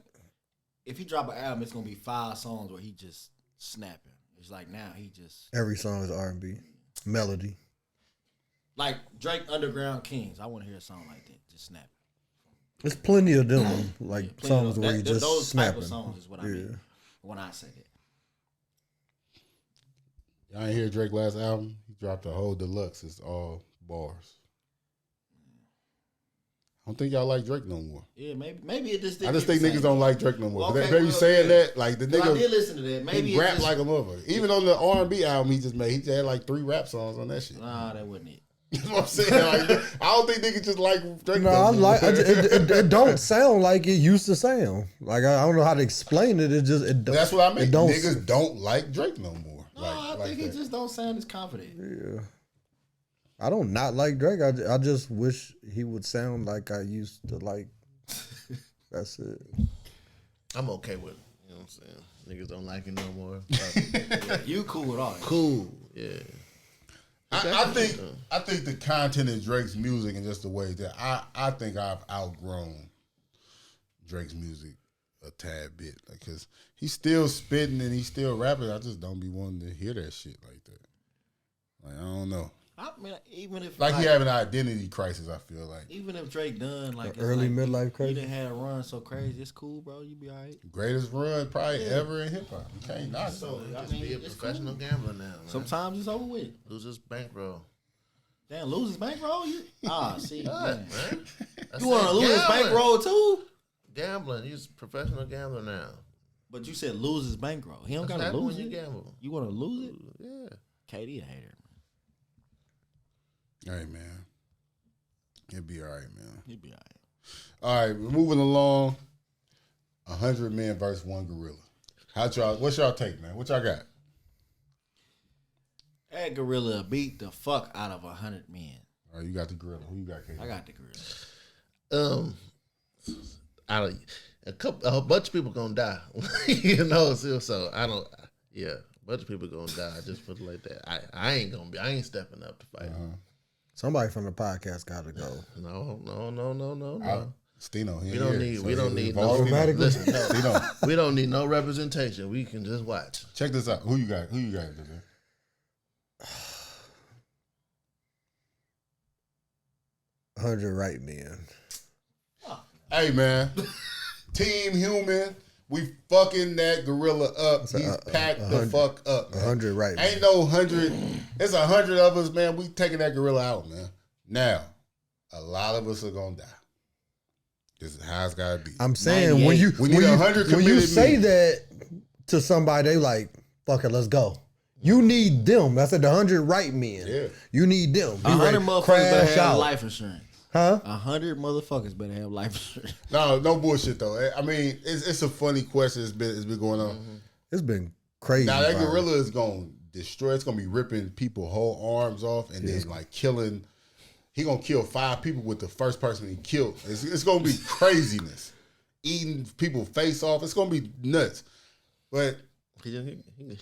if he drop an album, it's gonna be 5 songs where he just snapping. It's like now he just every song is R&B melody. Like Drake Underground Kings. I want to hear a song like that, just snapping. There's plenty of them, like songs where you just those snapping. Type of songs is what I mean when I say that. Y'all ain't hear Drake last album? He dropped a whole deluxe. It's all bars. I don't think y'all like Drake no more. Yeah, maybe it just. I just think niggas don't like Drake no more. Well, But okay, maybe well, saying yeah. that, like the nigga, I did listen to that. Maybe he rap just, like a motherfucker. Even on the R&B album he just made, he just had like 3 rap songs on that shit. Nah, that wasn't it. You know what I'm saying? Like, I don't think niggas just like Drake. No, I like it. Don't sound like it used to sound. Like I don't know how to explain it. It just it. That's what I mean. It don't, Niggas don't like Drake no more. No, I think he just don't sound as confident. Yeah. I don't not like Drake. I just wish he would sound like I used to like. That's it. I'm okay with it. You know what I'm saying? Niggas don't like it no more. Yeah, you cool with all that. Cool. Yeah. I think the content of Drake's music and just the way that I think I've outgrown Drake's music a tad bit, like, cause he's still spitting and he's still rapping. I just don't be wanting to hear that shit like that. Like, I don't know. I mean, even if Like he have an identity crisis, I feel like. even if Drake done like it's early like, midlife you crisis. didn't have a run so crazy, it's cool, bro. You be all right. Greatest run probably ever in hip hop. You can't knock it. So I Just mean, be a it's professional cool. gambler now. Man. Sometimes it's over with. Lose his bankroll. Damn, lose his bankroll? See, man. Man. You want to lose his bankroll too? Gambling. He's a professional gambler now. But you said lose his bankroll. He don't That's got to lose when it. you gamble. You want to lose it? Yeah. KD a hater, Hey man, it'll be all right, man. He'd be all right. All right, we're moving along. 100 men versus 1 gorilla. What's y'all take, man? What y'all got? That gorilla beat the fuck out of 100 men. All right, you got the gorilla. Who you got, KD? I got the gorilla. A bunch of people gonna die. You know, so I don't. Yeah, a bunch of people gonna die. Just put it like that. I ain't stepping up to fight. Somebody from the podcast got to go. No. Stino. We don't need no. Automatically. Listen, no. Stino. We don't need no representation. We can just watch. Check this out. Who you got? Today? 100 right men. Hey man, Team Human. We fucking that gorilla up. He's packed the fuck up. 100 right men. Ain't no 100. It's 100 of us, man. We taking that gorilla out, man. Now, a lot of us are gonna die. This is how it's gotta be. I'm saying when you We need 100 when you committed say men. that to somebody, they like, fuck it, let's go. You need them. I said the 100 right men. Yeah. You need them. Be 100 ready, motherfuckers better crash have out. life insurance. Huh? 100 motherfuckers better have life insurance. No bullshit though. I mean, it's a funny question. It's been going on. It's been crazy. Now that bro. gorilla is gonna destroy. It's gonna be ripping people's whole arms off, and then like killing. He gonna kill 5 people with the first person he killed. It's gonna be craziness. Eating people face off. It's gonna be nuts. But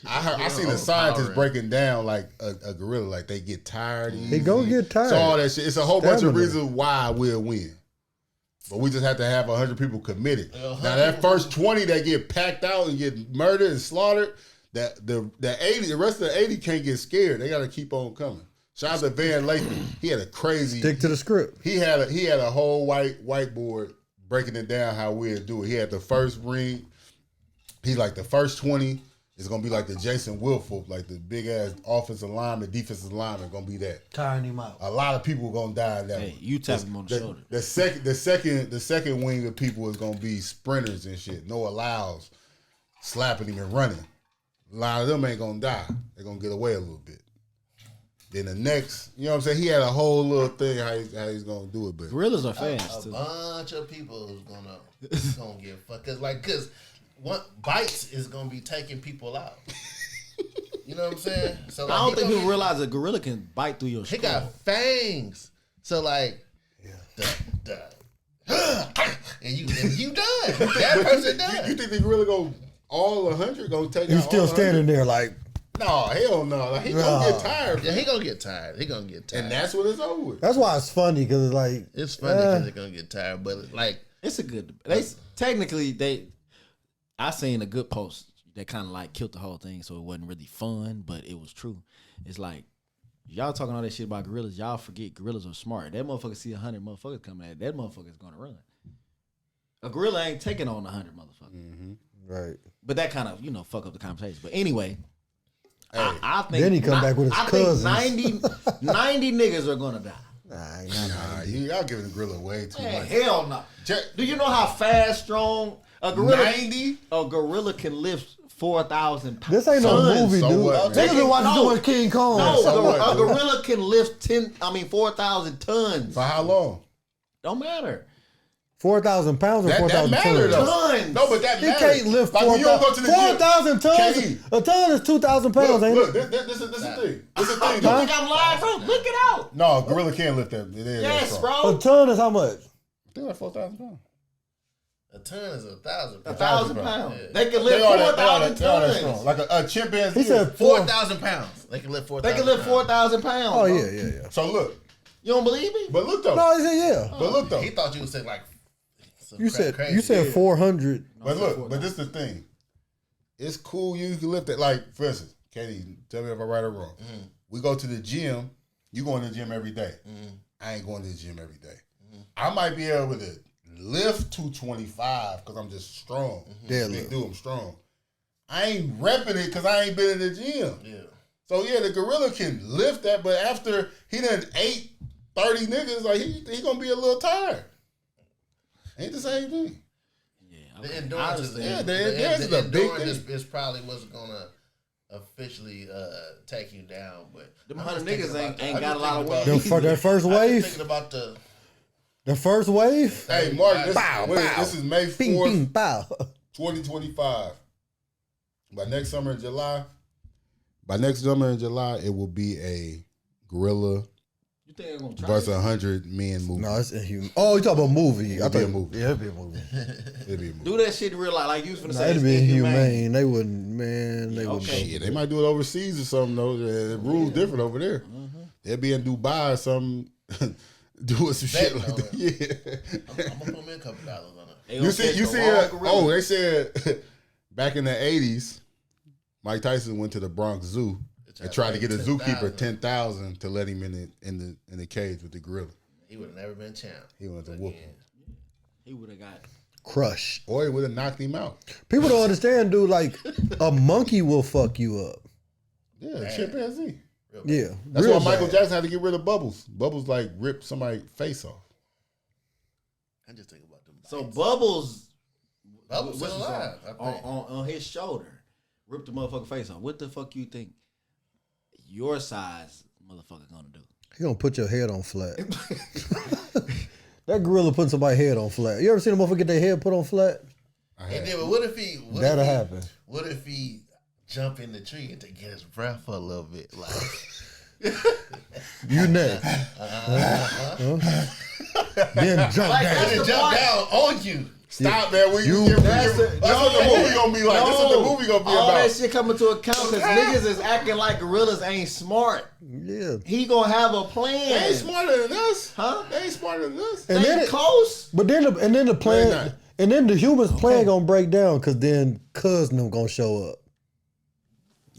I seen a scientist breaking down like a gorilla, like they get tired. He gonna get tired. So all that shit. It's a whole bunch of Stamina. reasons why we'll win. But we just have to have 100 people committed. Now that first 20 that get packed out and get murdered and slaughtered, the 80, the rest of the 80 can't get scared. They gotta keep on coming. Shout out to Van Lathan. He had a crazy Stick to the script. He had a whole whiteboard breaking it down how we'll do it. He had the first ring. He's like the first 20 is gonna be like the Jason Wilford, like the big ass offensive lineman, defensive lineman, gonna be that. Tiring him out. A lot of people gonna die in that. Hey, one. you tap him on the shoulder. The second wing of people is gonna be sprinters and shit. Noah Lyles slapping him and running. A lot of them ain't gonna die. They're gonna get away a little bit. Then the next, you know what I'm saying? He had a whole little thing how he's gonna do it, but Gorillas are fast A too. bunch of people is gonna get fucked. Cause one bites is gonna be taking people out. You know what I'm saying? So I don't think he people realize a gorilla can bite through your He skull. got fangs. So like, and you done. That person done. you think the gorilla go all 100 gonna take He's out still all 100? standing there like, No, hell no. Like, he gonna get tired. Yeah, he gonna get tired. And that's what it's over with. that's why it's funny because it's like It's funny because they're gonna get tired, but like It's a good. I seen a good post that kind of like killed the whole thing, so it wasn't really fun, but it was true. It's like y'all talking all that shit about gorillas. Y'all forget gorillas are smart. That motherfucker see 100 motherfuckers coming at it. That motherfucker's gonna run. A gorilla ain't taking on 100 motherfuckers. right. But that kind of fuck up the conversation. But anyway, I think Then he come back with his cousins. I think 90 niggas are gonna die. Nah, y'all giving the gorilla way too Man, much. hell no. Do you know how fast, strong a gorilla? 90? A gorilla can lift 4,000 pounds. This ain't no movie, So dude. what, Niggas been watching No. doing King Kong. No, So what, a dude? gorilla can lift 4,000 tons. For how long? Don't matter. 4,000 pounds or That 4,000 matter tons? though. Tons. No, but that He matters. can't lift like when you don't go to the gym. 4,000 tons. KD. A ton is 2,000 pounds, Look, ain't look, it? this is the thing. This is the thing. You though. think I'm lying, bro? Look it out. No, a gorilla can't lift that. It is Yes, that bro. strong. A ton is how much? I think like 4,000 pounds. A ton is 1,000. 1,000 pounds. Yeah. They can They lift are that 4,000 strong. tons. Like a chimpanzee. He said 4,000 pounds. They can lift 4,000. They can lift 4,000 pounds. Oh, bro. yeah. So look, You don't believe me? but look though. No, he said yeah. But look though. He thought you would say like. some You crap said crazy. 400. But look, but this is the thing. It's cool you can lift it. Like, for instance, Katie, tell me if I'm right or wrong. We go to the gym. You go to the gym every day. I ain't going to the gym every day. I might be able to lift 225 because I'm just strong. Big dude, I'm strong. I ain't repping it because I ain't been in the gym. Yeah. So, yeah, the gorilla can lift that, but after he done ate 30 niggas, like, he going to be a little tired. Ain't the same thing. The endurance is the big thing. is probably what's gonna officially take you down. But Them I'm 100 just thinking niggas about ain't got a lot of weight. That first I'm wave? just thinking about The first wave? Hey, Mark, Bow, bow. this is May 4th, Bing, bing, bow. 2025. By next summer in July, it will be a gorilla You think they're gonna try versus it? 100 men movie. No, it's inhuman. Oh, you talking about movie? It'll be a movie. Yeah, it'd be a movie. It'll be a movie. Do that shit in real life, like you was finna No, say. it'd It's be inhumane. inhumane. They wouldn't, man. They wouldn't. okay. go Yeah, for they it. might do it overseas or something though. The rules different over there. They'll be in Dubai or something, doing some shit like that. Yeah. I'm gonna put me a couple dollars on it. They You gonna see, catch the wrong gorilla. they said back in the 80s, Mike Tyson went to the Bronx Zoo and tried to get a zookeeper 10,000 to let him in the cage with the gorilla. He would have never been champ. He wanted to whoop him. He would have got. Crush. Or he would have knocked him out. People don't understand, dude. Like a monkey will fuck you up. Yeah, a chimpanzee. Yeah, That's real why Michael bad. Jackson had to get rid of Bubbles. Bubbles like ripped somebody's face off. I just think about them. So Bubbles Bubbles what's still his alive. I on, think. on his shoulder, ripped the motherfucker face off. What the fuck you think your size motherfucker gonna do? He gonna put your head on flat. That gorilla putting somebody's head on flat. You ever seen a motherfucker get their head put on flat? And then, but what if he? That'll happen. What if he jump in the tree and to get his breath for a little bit? Like You next. Then jump Like, down. that's and the jump point. down on you. Stop, man. That's That's what the movie gonna be like. That's what the movie gonna be all about. that shit coming to account because niggas is acting like gorillas ain't smart. Yeah. He gonna have a They plan. ain't smarter than us. Huh? They ain't smarter than us. And then They it, close. but then the They're plan, not. and then the humans plan gonna break down because then cousin them gonna show up.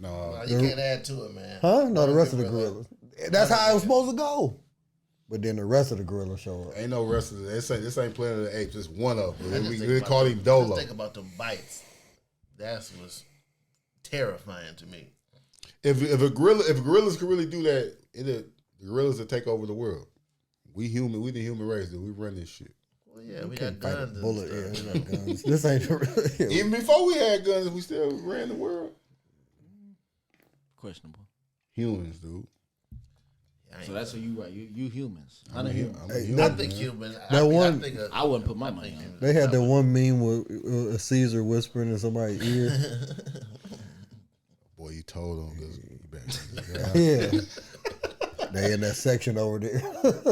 No. You can't add to it, man. Huh? No, the rest of the gorillas. That's how it was supposed to go. But then the rest of the gorillas show up. Ain't no rest of it. This ain't Planet of the Apes. It's one of I them. just We think call about him them- Dolo. Just think about them bites. That's what's terrifying to me. If gorillas could really do that, the gorillas would take over the world. We the human race, we run this shit. Well, yeah, we Can't got fight a guns. bullet. And Yeah, stuff. we got guns. This ain't Even before we had guns, we still ran the world. Questionable. Humans, dude. So that's what you right. You humans. I'm a human. I think humans. That one- I think I wouldn't put my money on it. They had that one meme with Caesar whispering in somebody's ear. Boy, you told him. 'Cause you better- Yeah. They in that section over there.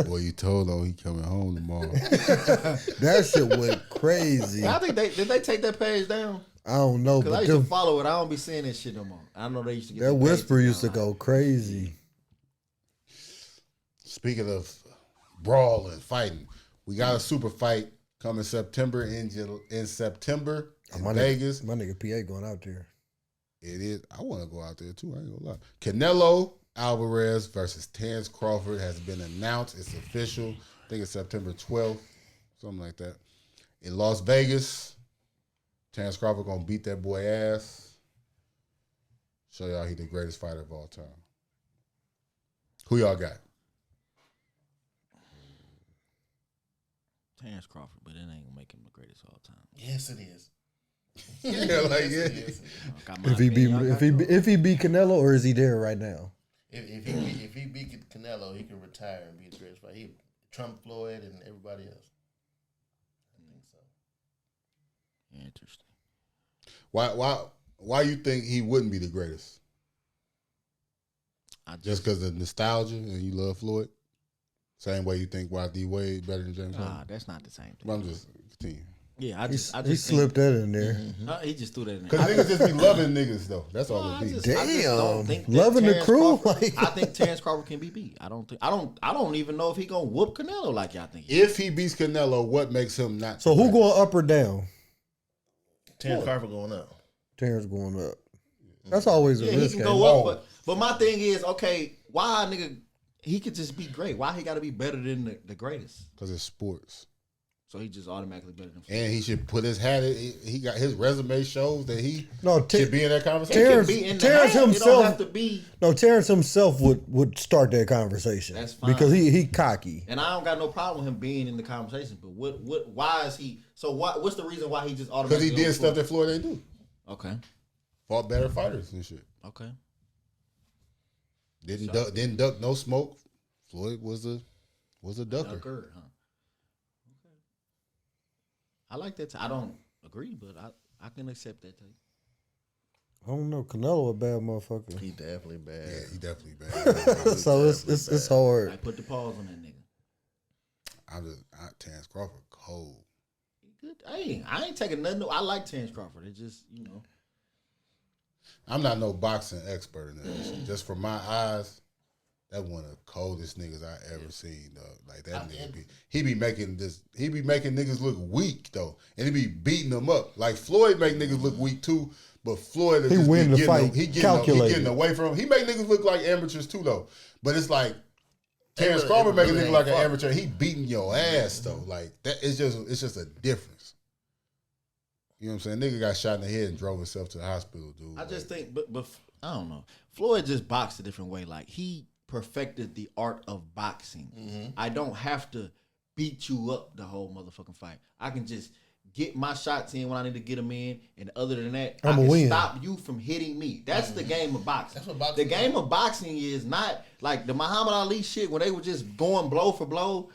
Boy, you told him he coming home tomorrow. That shit went crazy. I think did they take that page down? I don't know, Because I but used to them, follow it. I don't be seeing that shit no more. I know they used to get that the whisper pages used to down. go crazy. Speaking of brawl and fighting, we got a super fight coming September in September in My Vegas. my nigga PA going out there. It is. I want to go out there too. I ain't gonna lie. Canelo Alvarez versus Terence Crawford has been announced. It's official. I think it's September 12th, something like that. In Las Vegas, Terence Crawford gonna beat that boy ass. show y'all he the greatest fighter of all time. Who y'all got? Terrence Crawford, but it ain't gonna make him the greatest of all time. Yes, it is. Yeah, like yeah. If he beat Canelo, or is he there right now? If he beat Canelo, he can retire and be the greatest fighter. He Trump Floyd and everybody else. I think so. Interesting. Why you think he wouldn't be the greatest? Just because of nostalgia and you love Floyd? Same way you think YD Wade better than James Harden? That's not the same thing. I'm just continuing. Yeah, I just he slipped that in there. He just threw that in there. Because niggas just be loving niggas though. That's all it be. Loving the crew. I think Terrence Crawford can be beat. I don't even know if he gonna whoop Canelo like y'all think. If he beats Canelo, what makes him not? So who going up or down? Terrence Crawford going up. Terrence going up. That's always a risk. He can go up, but my thing is, okay, why nigga? He could just be great. Why he got to be better than the greatest? Because it's sports. So he just automatically better than. And he should put his hat. He got his resume shows that he should be in that conversation. Terrence himself have to be. No, Terrence himself would start that conversation. That's fine because he cocky. And I don't got no problem with him being in the conversation. But why is he? So what's the reason why he just automatically? Because he did stuff that Floyd ain't do. Okay. Fought better fighters and shit. Okay. Didn't duck no smoke. Floyd was a ducker. Ducker, huh? Okay. I like that. I don't agree, but I can accept that take. I don't know. Canelo a bad motherfucker. He definitely bad. Yeah, he definitely bad. So it's hard. I put the pause on that nigga. Terrence Crawford cold. Good. I ain't taking nothing. I like Terrence Crawford. It just I'm not no boxing expert in that. Just from my eyes, that's one of the coldest niggas I ever seen, though. Like that nigga he be making niggas look weak though. And he be beating them up. Like Floyd make niggas look weak too, but Floyd is just win the fight. He getting away from him. He make niggas look like amateurs too though. But it's like Terrence Crawford make a nigga like an amateur. He beating your ass though. Like that it's just a difference. You know what I'm saying? Nigga got shot in the head and drove himself to the hospital, dude. I just think, but I don't know. Floyd just boxed a different way. Like he perfected the art of boxing. Mm-hmm. I don't have to beat you up the whole motherfucking fight. I can just get my shots in when I need to get them in, and other than that, I can stop you from hitting me. That's the game of boxing. That's what boxing. The game of boxing is not like the Muhammad Ali shit where they were just going blow for blow.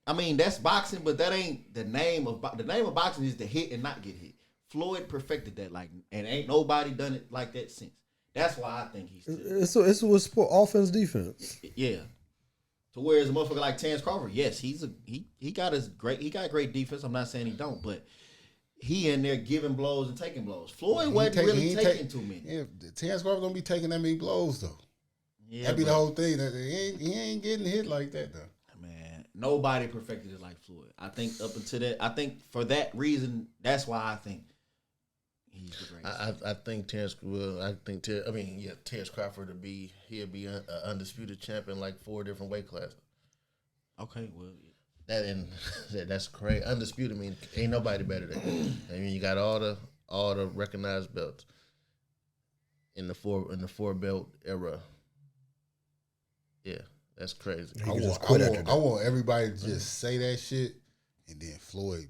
I mean, that's boxing, but that ain't the name of the name of boxing is to hit and not get hit. Floyd perfected that, like, and ain't nobody done it like that since. That's why I think he's still. It's with sport, offense, defense. Yeah. To whereas a motherfucker like Terrence Crawford, yes, he got great defense. I'm not saying he don't, but he in there giving blows and taking blows. Floyd wasn't really taking too many. Yeah, Terrence Crawford don't be taking that many blows though. Yeah, that'd be the whole thing. He ain't getting hit like that though. Man, nobody perfected it like Floyd. I think up until that, I think for that reason, that's why I think he's the greatest. I think Terrence Crawford he'll be an undisputed champion like 4 different weight classes. Okay, well that's crazy. Undisputed mean ain't nobody better than him. I mean you got all the recognized belts in the four belt era. Yeah, that's crazy. I want everybody to just say that shit, and then Floyd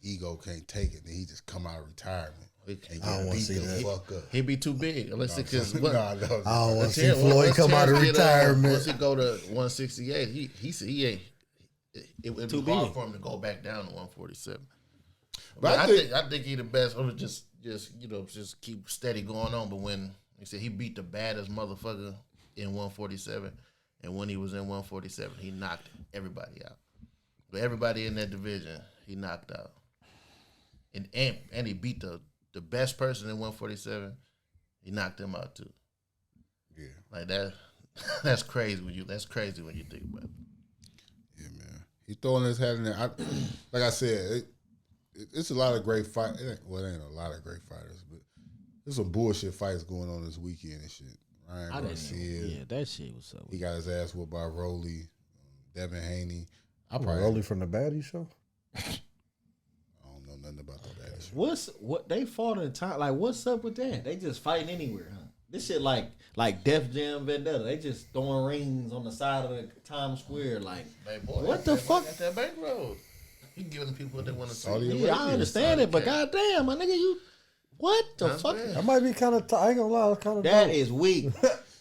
ego can't take it. Then he just come out of retirement. I don't want to see that. Fuck up. He'd be too big. Unless I don't want to see Floyd come out of retirement. Once he go to 168, he said it would be hard for him to go back down to 147. But I think he the best. Or just keep steady going on. But when he said he beat the baddest motherfucker in 147, and when he was in 147, he knocked everybody out. But everybody in that division, he knocked out. And he beat the best person in 147. He knocked them out too. Yeah, like that. That's crazy when you think about it. Yeah, man. He throwing his hat in there. Like I said, it's a lot of great fight. It ain't a lot of great fighters, but there's some bullshit fights going on this weekend and shit. Ryan Garcia. Yeah, that shit was so. He got his ass whooped by Rolly, Devin Haney. Rolly from the Baddie Show. Nothing about the bad shit. What they fought in time? Like, what's up with that? They just fighting anywhere, huh? This shit like Def Jam Vendetta. They just throwing rings on the side of the Times Square. Like, boy, what the fuck? Got that bankroll. He giving people what they want to see. Yeah, I understand it, but goddamn, my nigga, you what the fuck? That might be kind of. I ain't gonna lie, it's kind of. That is weak.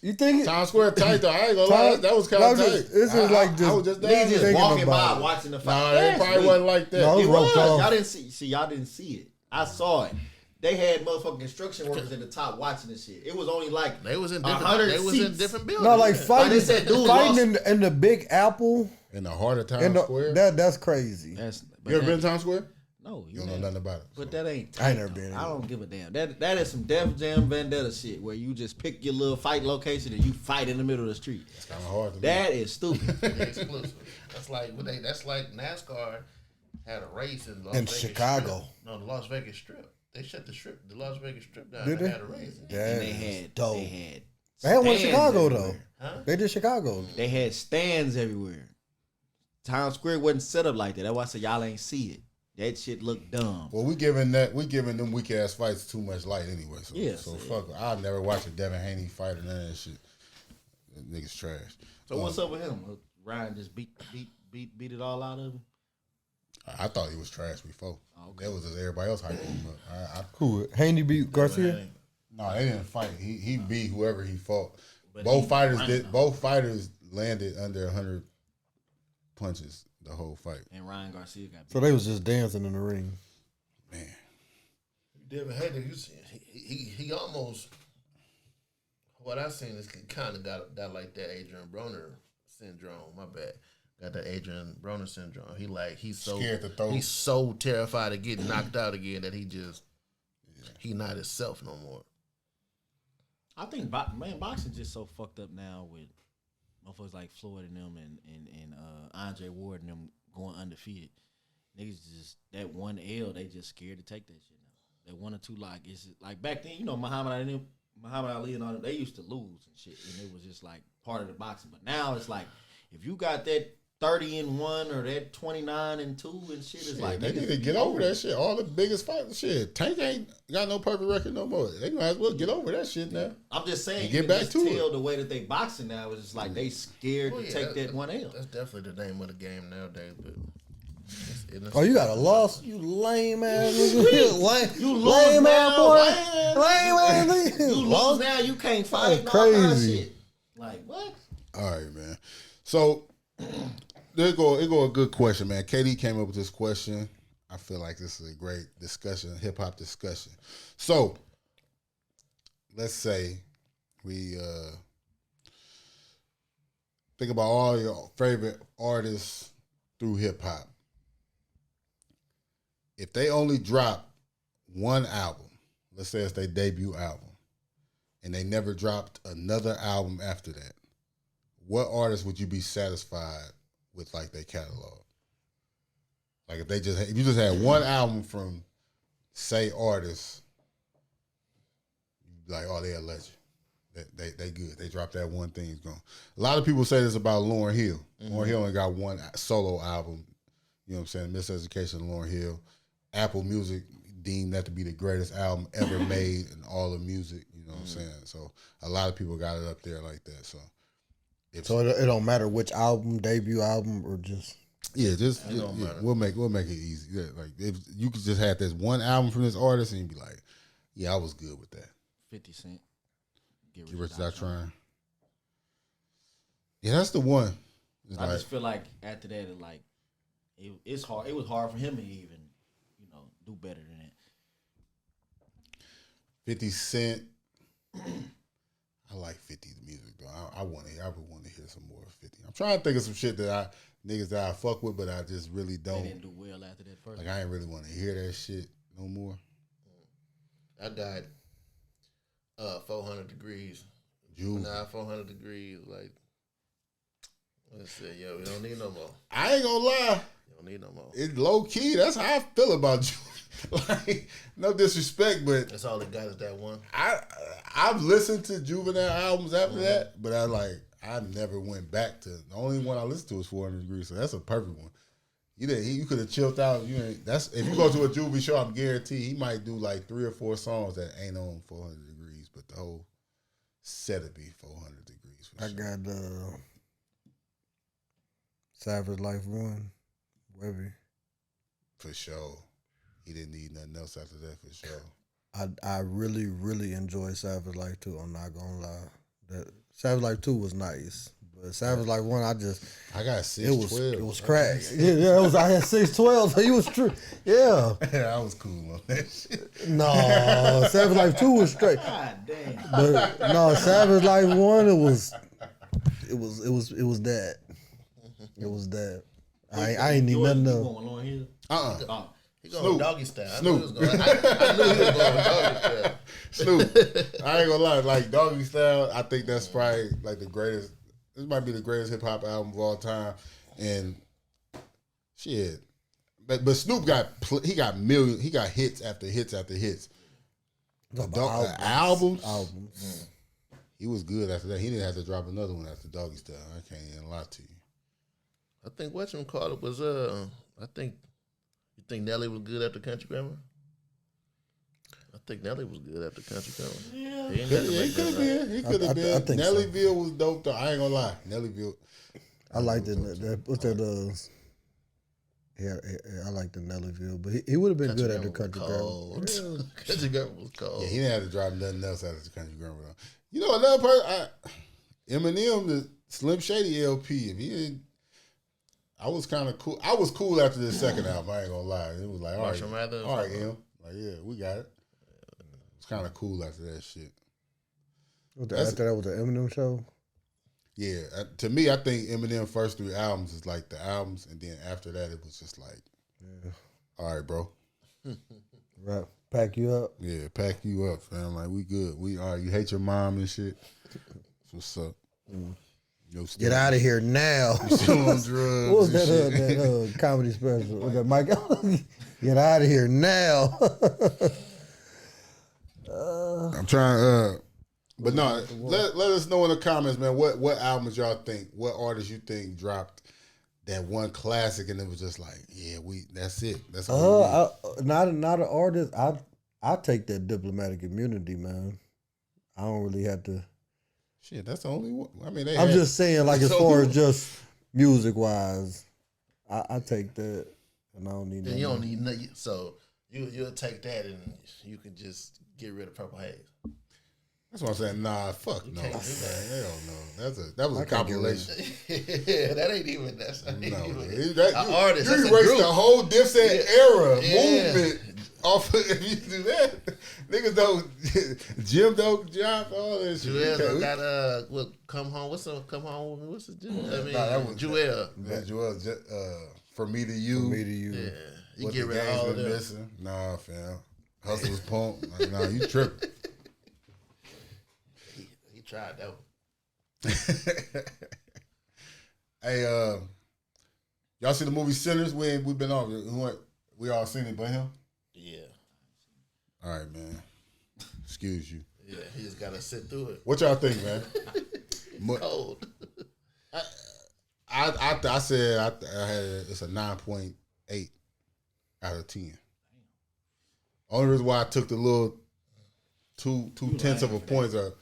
You think Times Square tight though? I ain't gonna lie, that was kind of tight. This is like I was just niggas just walking by watching the fight. Nah, it probably wasn't like that. No, It was. off. Y'all didn't see. See, y'all didn't see it. I saw it. They had motherfucking construction workers in the top watching this shit. It was only like they was in 100 different. They was in different buildings. No, like fighting, said dude fighting in the Big Apple. In the heart of Times Square. That's crazy. You ever been to Times Square? No, you don't know nothing about it. But that ain't. I ain't never been. I don't give a damn. That is some Def Jam Vendetta shit where you just pick your little fight location and you fight in the middle of the street. It's kind of hard to do. That is stupid. Exclusive. That's like NASCAR had a race in Las Vegas Chicago. Strip. No, the Las Vegas Strip. They shut the Las Vegas Strip down. Did they? Had a race. And they had dope. They had one in Chicago everywhere. though. Huh? They did Chicago. They had stands everywhere. Times Square wasn't set up like that. That's why I said y'all ain't see it. That shit look dumb. Well, we giving them weak ass fights too much light anyway. So, Yeah, so fuck. I'll never watch a Devin Haney fight or none of that shit. That nigga's trash. So what's up with him? Ryan just beat it all out of him. I thought he was trash before. Okay. That was just everybody else hyping him up. Who? Haney beat Garcia? No, they didn't fight. He beat whoever he fought. But Both fighters landed under 100 punches the whole fight. And Ryan Garcia got beat. So they was just dancing in the ring. Man, Devin Haney, he almost. What I seen is kind of got like that Adrian Broner syndrome. My bad. Got that Adrian Broner syndrome. He's so scared to throw. He's so terrified of getting knocked out again that he not himself no more. I think boxing just so fucked up now with motherfuckers like Floyd and them and Andre Ward and them going undefeated. Niggas just that one L, they just scared to take that shit now. That 1 or 2 like it's like back then, Muhammad Ali and all them, they used to lose and shit, and it was just like part of the boxing. But now it's like if you got that 30-1 or that 29-2 and shit, is like they need to get over that shit. All the biggest fights, shit. Tank ain't got no perfect record no more. They might as well get over that shit now. I'm just saying, and you get can back just to tell it. The way that they boxing now is just like they scared to take that 1 L. That's definitely the name of the game nowadays. But oh, you got a loss, you lame ass nigga. You lose lame now, ass boy. Lame ass nigga. You lose now, you can't fight. That's All kind of crazy. shit. Like what? All right, man. So there go a good question, man. KD came up with this question. I feel like this is a great discussion, hip hop discussion. So let's say we think about all your favorite artists through hip hop. If they only drop one album, let's say it's their debut album, and they never dropped another album after that, what artist would you be satisfied with, like, their catalog? Like, if you just had one album from, say, artists, you'd be like, oh, they're a legend. They good. They dropped that one thing, it's gone. A lot of people say this about Lauryn Hill. Mm-hmm. Lauryn Hill only got one solo album. You know what I'm saying? Miseducation of Lauryn Hill. Apple Music deemed that to be the greatest album ever made in all of music. You know what I'm saying? So a lot of people got it up there like that. So it don't matter which album, debut album, or just we'll make it easy. Yeah, like if you could just have this one album from this artist and you'd be like, yeah, I was good with that. 50 Cent. Get Rich Without Trying. Yeah, that's the one. I just feel like after that, it's hard. It was hard for him to even, do better than that. 50 Cent. I like 50's music though. I would want to hear some more of 50. I'm trying to think of some shit that niggas that I fuck with, but I just really don't. They didn't do well after that first. Like I ain't really want to hear that shit no more. I got 400 Degrees. Juve. Nah, 400 Degrees. Like, let's say, yo, we don't need no more. I ain't gonna lie. You don't need no more. It's low key. That's how I feel about you. Like, no disrespect, but that's all it got is that one. I've listened to Juvenile albums after that, but I never went back to the only one I listened to was 400 Degrees, so that's a perfect one. You could have chilled out. If you go to a Juvie show, I'm guaranteed he might do like 3 or 4 songs that ain't on 400 Degrees, but the whole set it be 400 degrees. For I sure. got Savage Life 1, Webby. For sure. He didn't need nothing else after that, for sure. I really, really enjoyed Savage Life 2. I'm not gonna lie. That Savage Life 2 was nice. But Savage Life 1, I got 612. It was crack. Yeah, it was. I had 612, so he was true. Yeah. I was cool on that shit. No, Savage Life 2 was straight. God damn. But no, Savage Life 1, it was that. It was that. I ain't need nothing else. Long Hill? He going doggy style. Snoop. I knew he was going doggy style. Snoop. I ain't gonna lie, like Doggy Style, I think that's probably like the greatest. This might be the greatest hip hop album of all time. And shit, but Snoop got hits after hits after hits. Albums. He was good after that. He didn't have to drop another one after Doggy Style. I can't even lie to you. I think whatchamacallit was you think Nelly was good after Country Grammar? I think Nelly was good after Country Grammar. Yeah. He could have been. He could have been. Nellyville was dope though. I ain't gonna lie. Nellyville. I like that. What's that? Yeah, I like the Nellyville, but he would have been good at the Country Grammar. Country Grammar was cold. Yeah, he didn't have to drop nothing else after the Country Grammar though. You know another person, Eminem, the Slim Shady LP. If he didn't. I was kind of cool. I was cool after the second album. I ain't gonna lie. It was like, all right, M. Like, yeah, we got it. It's kind of cool after that shit. After that was the Eminem show? Yeah. To me, I think Eminem first 3 albums is like the albums, and then after that, it was just like, all right, bro. Right. Pack you up. Yeah, pack you up, fam. Like, we good. We all right. You hate your mom and shit. What's up? Get out of here now. You still on drugs. What was that comedy special? Was that Mike? Get out of here now. I'm trying. But no, let us know in the comments, man. What albums y'all think? What artists you think dropped that one classic and it was just like, yeah, that's it. That's all. Not an artist. I take that Diplomatic Immunity, man. I don't really have to. Shit, that's the only one. I mean, I'm just saying, like, as far as just music wise, I take that, and I don't need. And you don't need nothing. So you'll take that, and you can just get rid of Purple Haze. That's what I'm saying. Nah, fuck no. Hell no. That was a compilation. Yeah, that ain't even that. Artist. You erased the whole Dipset era movement off of, if you do that. Niggas don't Jim don't drop all that shit. Jewel got Come Home. What's his name? I mean, that was Jewel. Jewel, For Me to You. For Me to You. Yeah, you get rid of all of them. Missing. Nah, fam. Hustler's Pump. Like, nah, you tripping. He tried that one. Hey, y'all see the movie Sinners? We've been on. We all seen it, but him. Yeah. All right, man. Excuse you. Yeah, he just gotta sit through it. What y'all think, man? Cold. I said I had it's a 9.8 out of 10. Only reason why I took the little 2/10 of a point are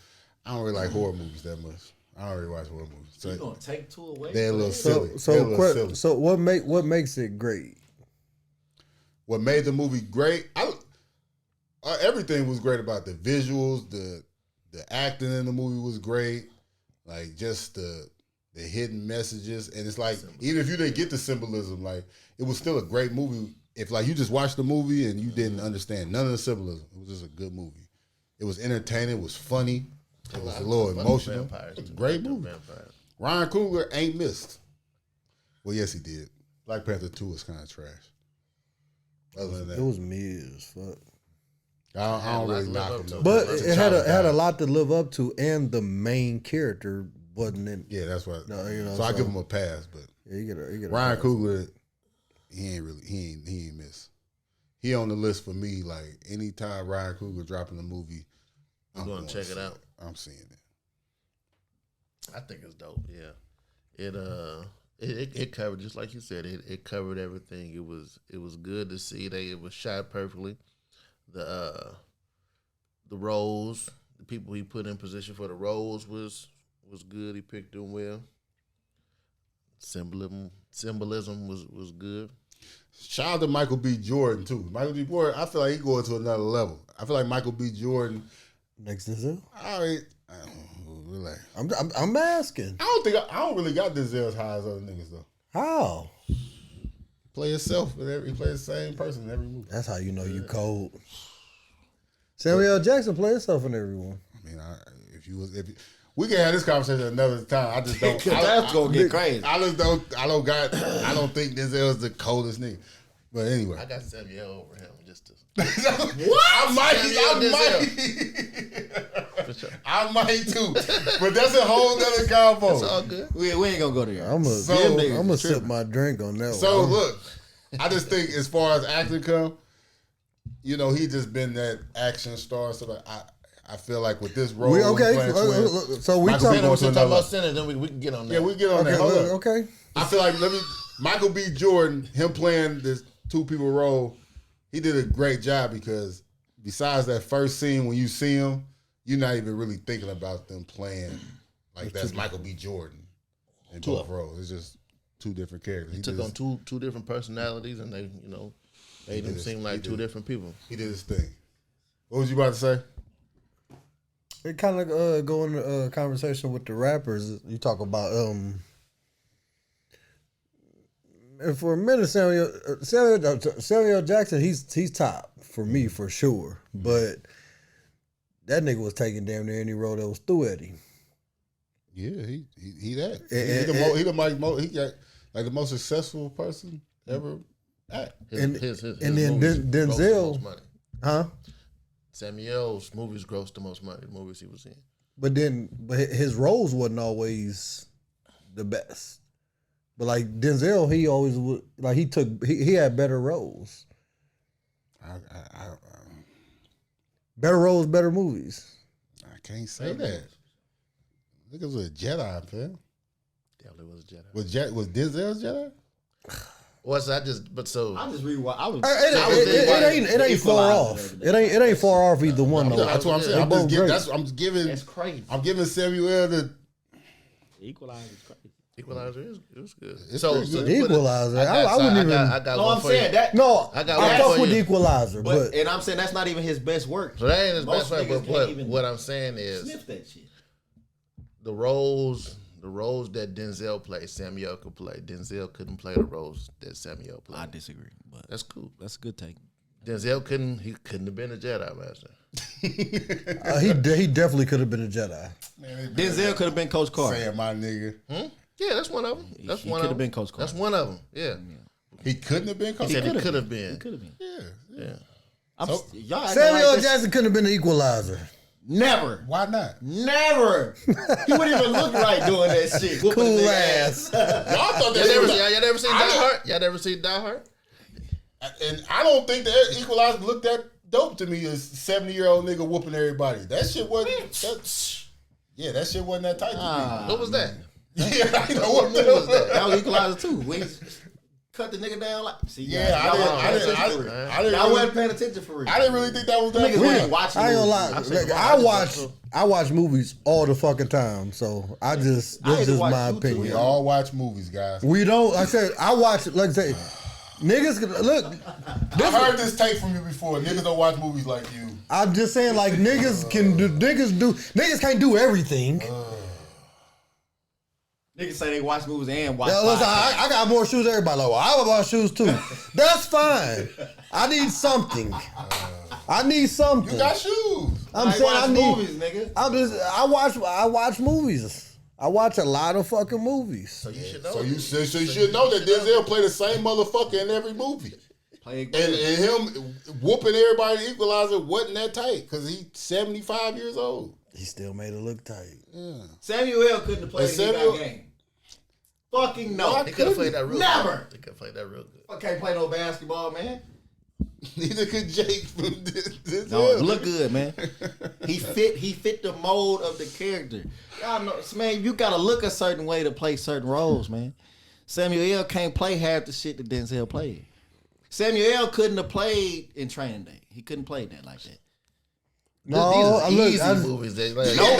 I don't really like horror movies that much. I don't really watch horror movies. So you gonna take 2 away? They're a little silly. So what makes it great? What made the movie great? Everything was great about the visuals, the acting in the movie was great, like just the hidden messages, and it's like even if you didn't get the symbolism, like it was still a great movie. If like you just watched the movie and you didn't understand none of the symbolism, it was just a good movie. It was entertaining, it was funny, it was a little emotional. It was a great movie. Ryan Coogler ain't missed. Well, yes, he did. Black Panther 2 was kind of trash. Other than that, it was mid as fuck. I don't really knock him. But it had a lot to live up to, and the main character wasn't in. Yeah, that's what. No, you know, so I give him a pass, but yeah, you get Ryan Coogler, he ain't miss. He on the list for me. Like anytime Ryan Coogler dropping a movie, I'm gonna check it out. I'm seeing it. I think it's dope. Yeah, it covered, just like you said. It covered everything. It was good to see that it was shot perfectly. The roles, the people he put in position for the roles was good. He picked them well. Symbolism was good. Shout out to Michael B. Jordan too. Michael B. Jordan, I feel like he going to another level. I feel like Michael B. Jordan next Denzel. Relax. I'm asking. I don't really got Denzel as high as other niggas though. How? Play yourself. He play the same person in every movie. That's how you know you cold. Samuel L. Jackson play himself in every one. I mean, we can have this conversation another time. I just don't. That's gonna get crazy. I don't think Denzel is the coldest nigga. But anyway, I got Samuel over him just to. What? I might too. But that's a whole nother combo. It's all good. We ain't gonna go there. I'm gonna sip my drink on that So one. look, I just think as far as acting come, he just been that action star. So like, I feel like with this role, So we talking about Senate, then we can get on that. Yeah, we get on that. Okay. I feel like Michael B. Jordan, him playing this two people role, he did a great job because besides that first scene when you see him, you're not even really thinking about them playing like that's Michael B. Jordan in both roles. It's just two different characters. He took on two different personalities, and they made them seem like two different people. He did his thing. What was you about to say? It kind of go into a conversation with the rappers. You talk about and for a minute, Samuel Jackson, he's top for me for sure. But that nigga was taking damn near any role that was through Eddie. Yeah, he that. He got like the most successful person ever. His then Denzel, huh? Samuel's movies grossed the most money. The movies he was in. But his roles wasn't always the best. But like Denzel, he always would like he had better roles. Better roles, better movies. I can't say that. Look, it was a Jedi, fam. Definitely was a Jedi. Was Denzel's Jedi? I'm just rewatching. It ain't far off. It ain't far off either one though. That's what I'm saying. I'm giving. That's crazy. I'm giving Samuel the Equalizer is crazy. Equalizer it was good. It's So pretty good. Equalizer. I wouldn't even. I got No, one I'm for saying you. that. No, I got I one fuck for with you. the Equalizer, but And I'm saying that's not even his best work. So that ain't his Most best work. niggas But can't even what I'm saying is sniff that shit. the roles that Denzel played, Samuel could play. Denzel couldn't play the roles that Samuel played. I disagree, but That's cool. that's a good take. Denzel couldn't have been a Jedi Master. he definitely could have been a Jedi. Denzel could have been Coach Carter. Saying my nigga. Yeah, that's one of them. He could have been Coach Carter. That's one of them. Yeah. He couldn't have been. He said he could have been. He could have been. Yeah. Y'all acting Samuel like this- Jackson couldn't have been the Equalizer. Never. Why not? Never. He wouldn't even look right doing that shit. Whooping Cool his ass. Y'all thought that Y'all never seen Die Hard? Y'all never seen Die Hard? And I don't think that Equalizer looked that dope to me as 70-year-old nigga whooping everybody. That shit wasn't. That shit wasn't that tight to me. What was that? Yeah, I know What movie was that? That was Equalizer too. We cut the nigga down like. See, Yeah, I didn't. Y'all wasn't paying attention for real. I didn't really think that was that. Niggas good. wasn't watching. I ain't gonna movies. lie. Look, I watch movies all the fucking time. So this had to is watch my you too. We opinion. all watch movies, guys. We don't. Like I said, I watch. Like I say, niggas look. I heard this take from you before. Niggas don't watch movies like you. I'm just saying, like niggas can't do everything. Niggas say they watch movies and watch. Yeah, listen, I got more shoes than everybody. Like, well, I buy shoes too. That's fine. I need something. You got shoes. I'm saying I need movies, nigga. I watch movies. I watch a lot of fucking movies. So you should know. So you should know that Denzel play the same motherfucker in every movie. And him whooping everybody in Equalizer wasn't that tight because he's 75 years old. He still made it look tight. Yeah. Samuel couldn't have played that game. Fucking no. He could have played that real Never. good. He could have played that real good. I can't play no basketball, man. Neither could Jake from Denzel. No, look good, man. He fit the mold of the character. Y'all know, man, you gotta look a certain way to play certain roles, man. Samuel can't play half the shit that Denzel played. Samuel couldn't have played in Training Day. He couldn't play that like that. No, these are look, easy movies. That, like, No,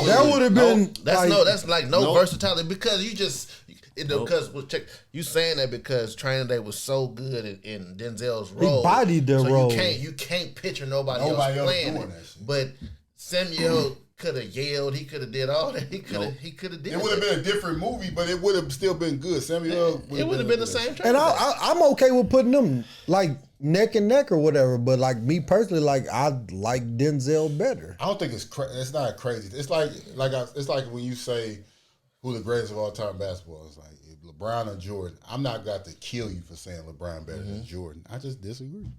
that would have been. That's like no versatility because you just because check you saying that because Training Day was so good in Denzel's role. He bodied the role. You can't picture nobody else playing it. But Samuel could have yelled. He could have did all that. He could have did. It would have been a different movie, but it would have still been good. Samuel. It would have been the same. And I'm okay with putting them like neck and neck or whatever. But like me personally, like I like Denzel better. I don't think it's not crazy. It's like it's like when you say who the greatest of all time basketball is, like LeBron or Jordan. I'm not got to kill you for saying LeBron better than Jordan. I just disagree.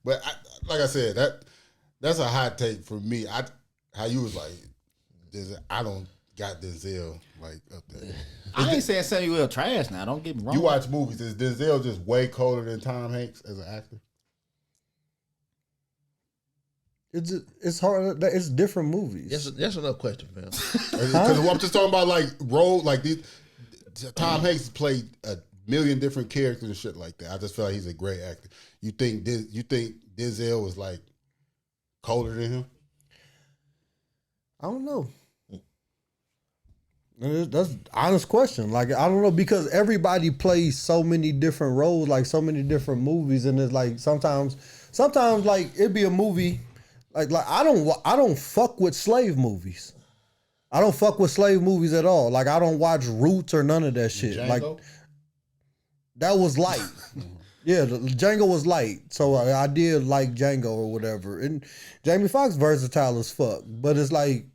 But like I said, that's a hot take for me. How you was like, I don't got Denzel like up there. I ain't saying Samuel trash now. Don't get me wrong. You watch movies. Is Denzel just way colder than Tom Hanks as an actor? It's hard. It's different movies. That's another question, man. Because I'm just talking about like role like these. Tom Hanks played a million different characters and shit like that. I just feel like he's a great actor. You think Denzel was like colder than him? I don't know. That's an honest question. Like I don't know because everybody plays so many different roles, like so many different movies, and it's like sometimes like it'd be a movie. Like I don't fuck with slave movies. I don't fuck with slave movies at all. Like I don't watch Roots or none of that shit. Django? Like that was light. Yeah, Django was light, so I did like Django or whatever. And Jamie Foxx versatile as fuck, but it's like,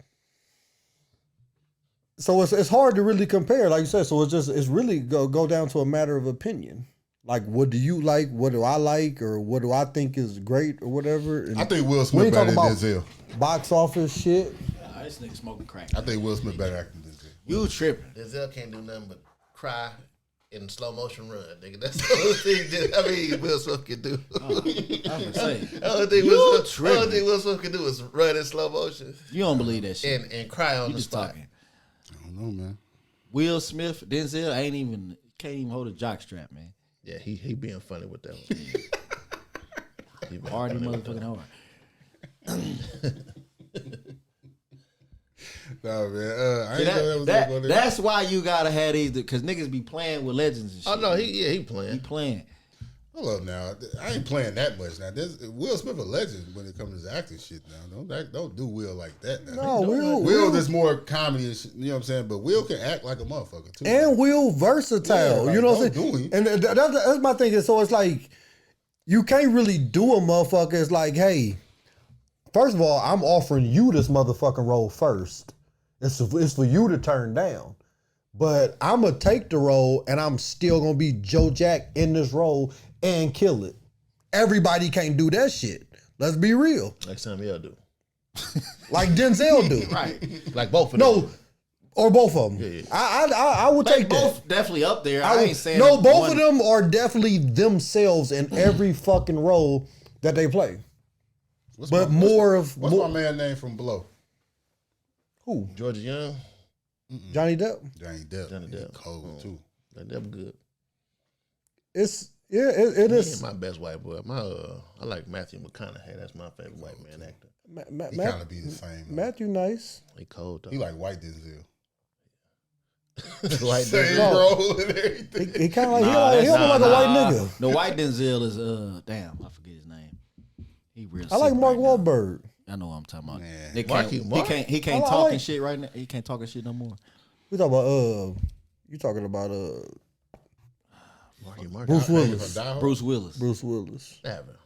so it's hard to really compare, like you said. So it's really go down to a matter of opinion. Like, what do you like? What do I like? Or what do I think is great or whatever? And I think Will Smith better than Denzel. Box office shit. Nah, this nigga smoking crack. I think Will Smith better actor than Denzel. You tripping. Denzel can't do nothing but cry in slow motion run, nigga. That's the only thing Will Smith can do. I'm gonna say. The only thing Will Smith can do is run in slow motion. You don't believe that shit. And cry on You the just spot. talking. I don't know, man. Will Smith, Denzel can't even hold a jock strap, man. Yeah, he being funny with that one. He Hardy motherfucking hard. No, man. I ain't know that was That's why you gotta have these, because niggas be playing with legends and shit. Oh no, he playing. He playing. Hold up now. I ain't playing that much now. Will Smith a legend when it comes to his acting shit now. Don't do Will like that now. No, Will is more comedy and shit, you know what I'm saying? But Will can act like a motherfucker too. And Will versatile. Yeah, you know what I'm don't saying? do And that's my thing. So it's like, you can't really do a motherfucker. It's like, hey, first of all, I'm offering you this motherfucking role first. It's for you to turn down. But I'm going to take the role and I'm still going to be Joe Jack in this role and kill it. Everybody can't do that shit. Let's be real. Like Samuel do. Like Denzel do. Right. Like both of them. No, or both of them. Yeah. I would take both that. definitely up there. I ain't saying no. Both one. of them are definitely themselves in every fucking role that they play. What's my man name from Blow? Who? Georgia Young. Johnny Depp. Johnny Depp. Johnny Depp. Cold too. Johnny Depp good. It is. My best white boy. I like Matthew McConaughey. That's my favorite white man actor. He kind of be the same. Matthew nice. He cold though. He like white Denzel. White Same Denzel. role and everything. He kind of like he like a white nigga. The white Denzel is damn, I forget his name. He real. I like sick Mark right now. Wahlberg. I know what I'm talking about. Man. He can't I talking like- shit right now. He can't talking shit no more. We talking about you talking about Marky. Bruce Willis. Bruce Willis. Bruce Willis. Never.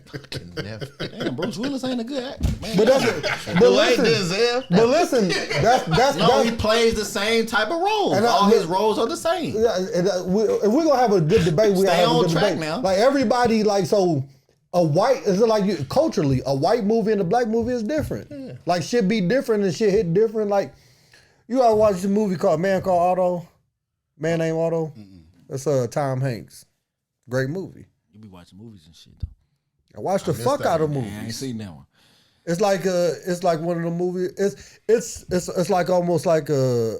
Fucking never. Damn, Bruce Willis ain't a good actor, man. But listen, that's he plays the same type of roles. And All his roles are the same. Yeah, and, if we're gonna have a good debate, we Stay have a on good track debate. now. Like everybody, like so, a white is it like culturally, a white movie and a black movie is different. Yeah. Like shit be different and shit hit different. Like you gotta watch a movie called Man Named Otto. It's Tom Hanks. Great movie. You be watching movies and shit though. I watched the fuck out of movies. I ain't seen that one. It's like one of the movies. It's like almost like a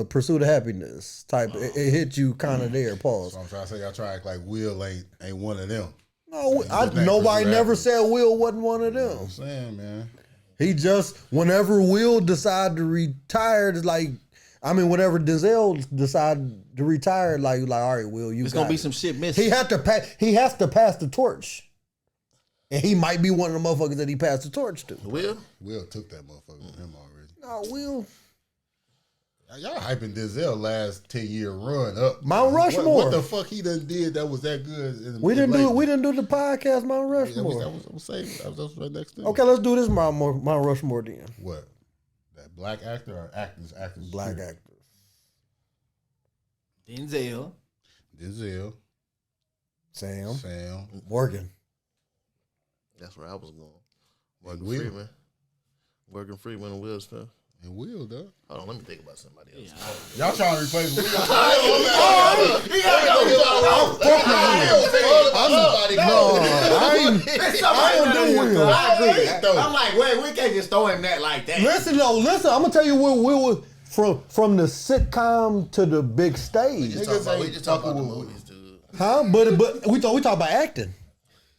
Pursuit of Happiness type. It hit you kind of there. Pause. So I'm trying to say y'all try to act like Will ain't one of them. No, nobody never said Will wasn't one of them. I'm saying, man. He just, whenever Will decided to retire, it's like, I mean, whenever Denzel decided to retire, like all right, Will, There's gonna be some shit missing. He has to pass the torch. And he might be one of the motherfuckers that he passed the torch to. Will took that motherfucker from him already. No, Will. Y'all hyping Denzel last 10-year run up. Mount Rushmore. What the fuck he done did that was that good? We didn't do the podcast Mount Rushmore. That was right next to Okay, let's do this Mount Rushmore then. What? That black actor or actors? Black actors. Denzel. Sam. Morgan. That's where I was going. Morgan Freeman and Will Smith. And Will, though. Hold on, let me think about somebody else. Yeah. Y'all trying to replace Will? I'm like, wait, we can't just throw him that like that. Listen. I'm gonna tell you where Will from the sitcom to the big stage. We just talk about the movies, dude. Huh? But we talk about acting.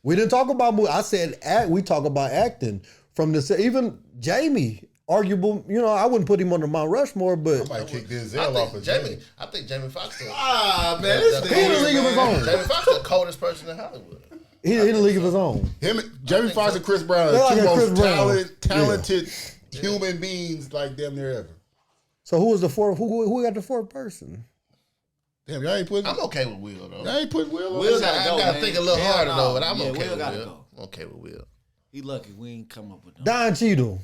We didn't talk about movies. I said we talk about acting from the even Jamie. Arguable, I wouldn't put him on the Mount Rushmore, but I might kick Denzel off of Jamie. I think Jamie Foxx. Man, he in the league of his own. Jamie Foxx is the coldest person in Hollywood. He in the league of his own. Jamie Foxx and Chris Brown are two most talented human beings, like damn near ever. So who was the fourth? Who got the fourth person? Damn, y'all ain't putting. I'm okay with Will though. Y'all ain't putting Will. Will gotta go. I gotta think a little harder though, but I'm okay Will with gotta Will. go. I'm okay with Will. He lucky we ain't come up with no. Don Cheadle.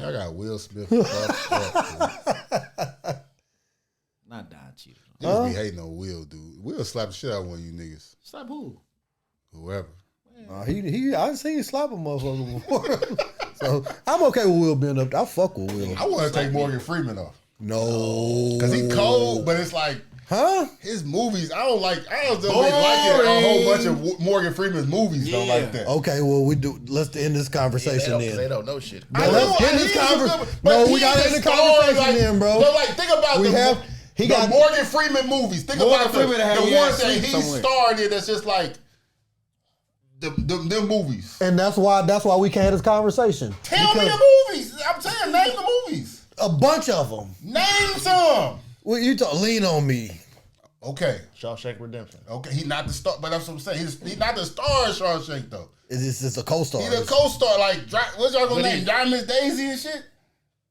Y'all got Will Smith. Not Don Cheadle. Niggas be hating on Will, dude. Will slap the shit out of one of you niggas. Slap who? Whoever. I seen him slap a motherfucker before. So I'm okay with Will being up there. I fuck with Will. I want to take Morgan Freeman off. No. Because he cold, but it's like, his movies, I don't really like it. A whole bunch of Morgan Freeman's movies don't like that. Okay, well, let's end this conversation then. They don't know shit. Let's end this conversation. No, we got to end the conversation then, bro. But think about the Morgan Freeman movies. Think about the ones that he starred in that's just like them movies. And that's why we can't have this conversation. Tell me the movies. I'm saying, name the movies. A bunch of them. Name some. Well, you Lean on Me. Okay. Shawshank Redemption. Okay, he's not the star, but that's what I'm saying. He's not the star of Shawshank, though. It's just a co-star. He's a co-star. Like, what's y'all gonna name? Diamond Daisy and shit?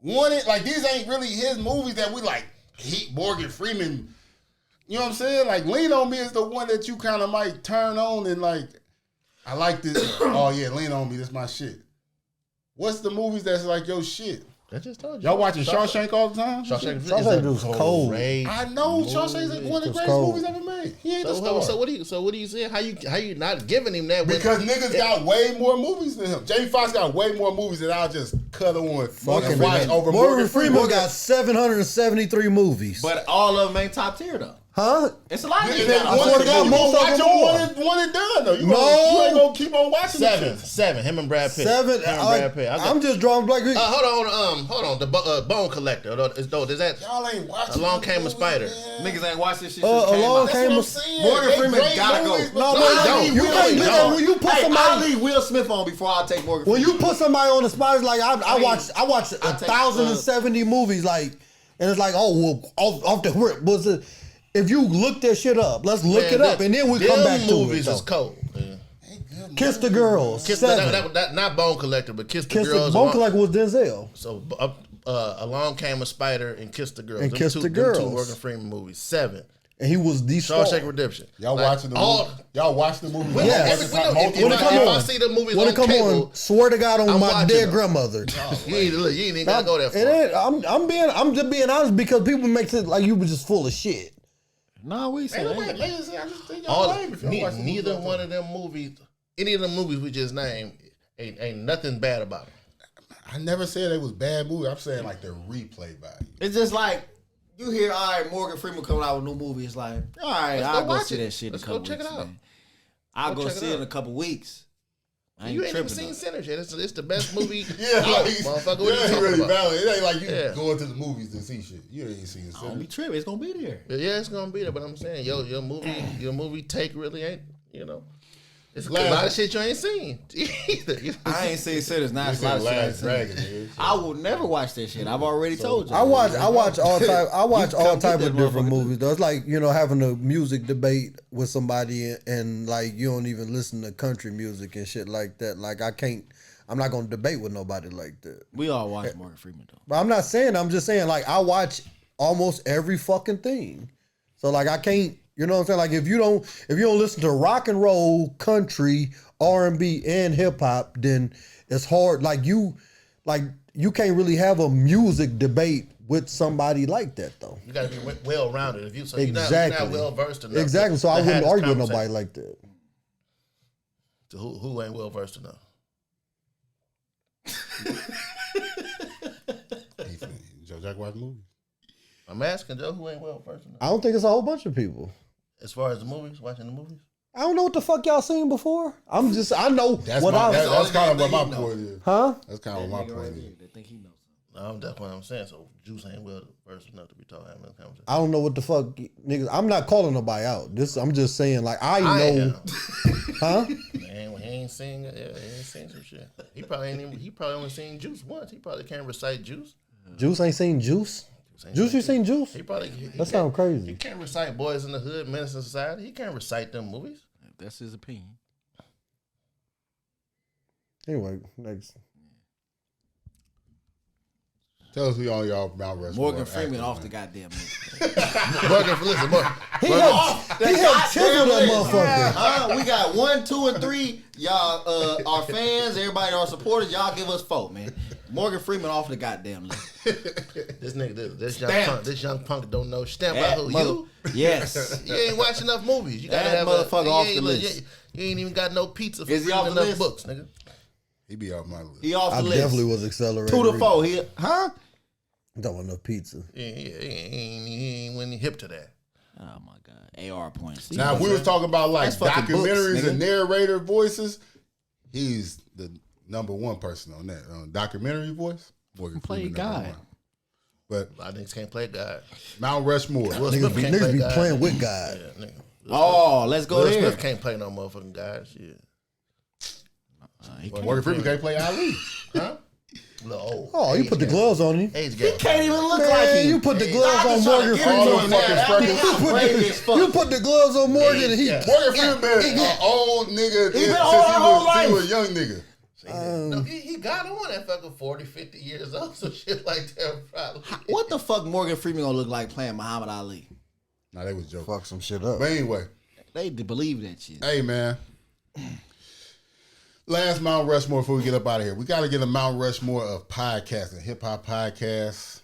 Like, these ain't really his movies that we like. Morgan Freeman. You know what I'm saying? Like, Lean on Me is the one that you kind of might turn on and like, I like this. Oh, yeah, Lean on Me. That's my shit. What's the movies that's like your shit? I just told you. Y'all watching Shawshank all the time? Shawshank was cold. I know Shawshank's one of the greatest movies ever made. He ain't the star. So what do you say? How you not giving him that? Because niggas got way more movies than him. Jamie Foxx got way more movies than I'll just cut on and watch over Morgan Freeman got 773 movies. But all of them ain't top tier though. Huh? It's a lot of niggas. One and done though. You ain't gonna keep on watching. Seven. Him and Brad Pitt. I'm just drawing black. Hold on. The Bone Collector. Is that? Y'all ain't watching. Along Came a Spider. Niggas ain't watched this shit. Along Came a Morgan Freeman gotta go. No, you put somebody. I'll leave Will Smith on before I take Morgan. When you put somebody on the spot, it's like I watched 1,070 movies, like, and it's like, oh well, off the rip was it. If you look that shit up, let's look it up, and then we come back to it. Movies is cold. Kiss the Girls. Not Bone Collector, but Kiss the Girls. Bone Collector was Denzel. So Along Came a Spider and Kiss the Girls. And Kiss the Girls. Two Morgan Freeman movies. 7. And he was the star. Shawshank Redemption. Y'all watching the movie? Y'all watch the movie? Yes. If I see the movies on cable, swear to God on my dead grandmother. You ain't even gotta go that far. I'm just being honest because people make it like you were just full of shit. No, we said neither one of them movies, any of the movies we just named, ain't nothing bad about them. I never said it was bad movies. I'm saying like the replay value. It's just like you hear, all right, Morgan Freeman coming out with a new movie. It's like, all right, I'll go see that shit in a couple weeks. I'll go see it in a couple weeks. You ain't even seen Sinners yet. It's the best movie. Motherfucker. What you really valid. It ain't like you going to the movies to see shit. You ain't seen Sinners. I don't be tripping. It's gonna be there. Yeah, it's gonna be there. But I'm saying, your movie take really ain't. It's a lot of shit you ain't seen. I ain't seen Sinners. Not a lot of shit I ain't Dragon, seen. nigga. I will never watch that shit. I've already told you. I watch all type. I watch all come type get of that different motherfucker. movies. Though it's like having a music debate with somebody and like you don't even listen to country music and shit like that. Like I'm not gonna debate with nobody like that. We all watch Morgan Freeman though. But I'm not saying. I'm just saying like I watch almost every fucking thing. So like I can't. You know what I'm saying? Like if you don't listen to rock and roll, country, R&B, and hip hop, then it's hard. Like you can't really have a music debate with somebody like that though. You gotta be well rounded. If you Exactly. you're not well versed enough. Exactly. So I to wouldn't have this argue with nobody conversation. like that. So who ain't well versed enough? Joe Jack watch movies. I'm asking Joe, who ain't well versed enough? I don't think it's a whole bunch of people. As far as the movies, watching the movies. I don't know what the fuck y'all seen before. I know That's I kind of what my point is. huh? That's kind of what my point is. They think he knows something. No, that's what I'm saying. So Juice ain't well versed enough to be talking having this conversation. I don't know what the fuck niggas. I'm not calling nobody out. I'm just saying like I know. am. Huh? Man, he ain't seen some shit. He probably only seen Juice once. He probably can't recite Juice. Juice ain't seen Juice. Juice, you seen Juice? He probably That sounds crazy. He can't recite Boys in the Hood, Menace in Society. He can't recite them movies. That's his opinion. Anyway, next. Tell us who all y'all Mount Rushmore. Morgan Freeman actors, off man. the goddamn movie. Morgan, listen, Morgan. He had tickled that motherfucker. We got 1, 2, and 3. Y'all, our fans, everybody, our supporters. Y'all give us 4, man. Morgan Freeman off the goddamn list. This nigga, this young punk don't know stamp That by who mother- you. Yes. You ain't watching enough movies. You gotta That have motherfucker you off ain't the look- list. You ain't even got no pizza for Is he reading off the enough list? books, nigga. He be off my list. He off I the list. definitely was accelerated. 2 to 4. He, huh? Don't want no pizza. Yeah, he ain't when he hip to that. Oh my God. AR points. Now, if we was talking about like That's fucking documentaries books, nigga. and narrator voices, he's the number one person on that. Documentary voice, Morgan Play Freeman, number God. one. But A lot of niggas can't play God. Mount Rushmore. Will Smith can't Niggas play be God. playing with God. Yeah, nigga. Oh, let's go Will there. Smith can't play no motherfucking God. Shit. Morgan Freeman can't play Ali. Huh? No. Oh, you put the gloves on him. Age gap. Can't even look Man, like him. you put the gloves on Morgan Freeman. You put the gloves on Morgan and he. Morgan Freeman been an old nigga been since old our whole he life. was a young nigga. No, he got on that fucking 40, 50 years old, some shit like that probably. What the fuck Morgan Freeman gonna look like playing Muhammad Ali? Nah, they was joking. Fuck some shit up. But anyway, They believe that shit. hey man. Last Mount Rushmore before we get up out of here. We got to get a Mount Rushmore of podcasting, hip hop podcasts.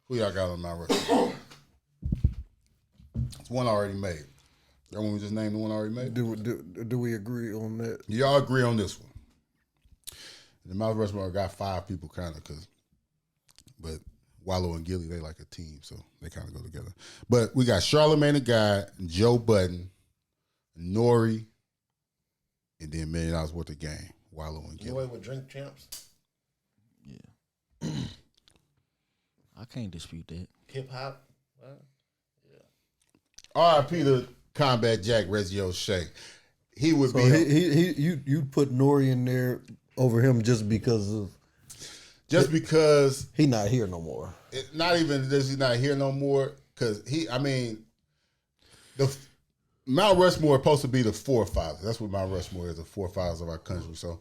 Who y'all got on Mount Rushmore? It's one already made. That one we just named the one already made? Do we agree on that? Y'all agree on this one. The Mount Rushmore got 5 people kind of but Wallow and Gilly, they like a team, so they kind of go together. But we got Charlamagne the God, Joe Budden, Nori, and then $1 million worth of game. Wallow and You Gilly. away with drink champs? Yeah. I can't dispute that. Hip hop? R.I.P. to Combat Jack, Reggie O'Shea. He would So be you put Nori in there over him just because he not here no more. Not even does he not here no more, because the Mount Rushmore is supposed to be the forefathers. That's what Mount Rushmore is, the forefathers of our country. So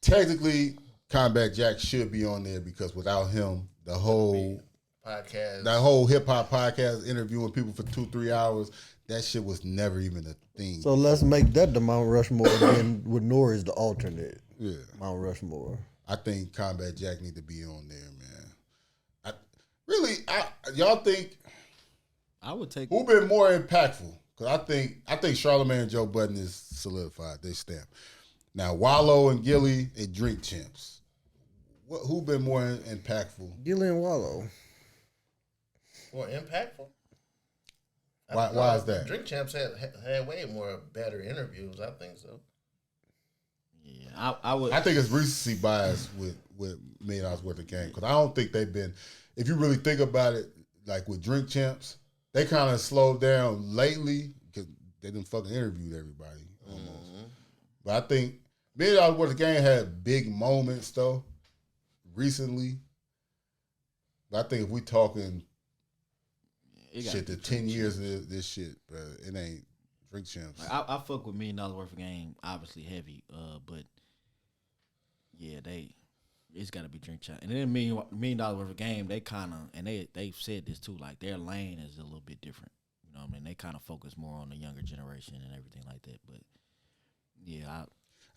technically, Combat Jack should be on there, because without him, the whole Podcast. that whole hip hop podcast interviewing people for 2-3 hours, that shit was never even a thing. So let's make that the Mount Rushmore, and with Nori as the alternate. Yeah. Mount Rushmore. I think Combat Jack need to be on there, man. Y'all think I would take. who been more impactful? Because I think Charlamagne and Joe Budden is solidified. They stamp. Now Wallow and Gilly and Drink Champs. Who been more impactful? Gilly and Wallow. More impactful? Why is that? Drink Champs had way more better interviews. I think so. Yeah, I would. I think it's recency bias with $1 million worth of game, because I don't think they've been. If you really think about it, like with Drink Champs, they kind of slowed down lately because they done fucking interviewed everybody almost. But I think $1 million worth of game had big moments though recently. But I think if we talking shit to 10 years of this shit, bro, it ain't Drink Champs. Like, I fuck with $1 million worth of game, obviously heavy, but yeah, it's got to be Drink Champs. And then $1 million worth of game, they kind of, and they've said this too, like their lane is a little bit different. You know what I mean? They kind of focus more on the younger generation and everything like that. But yeah,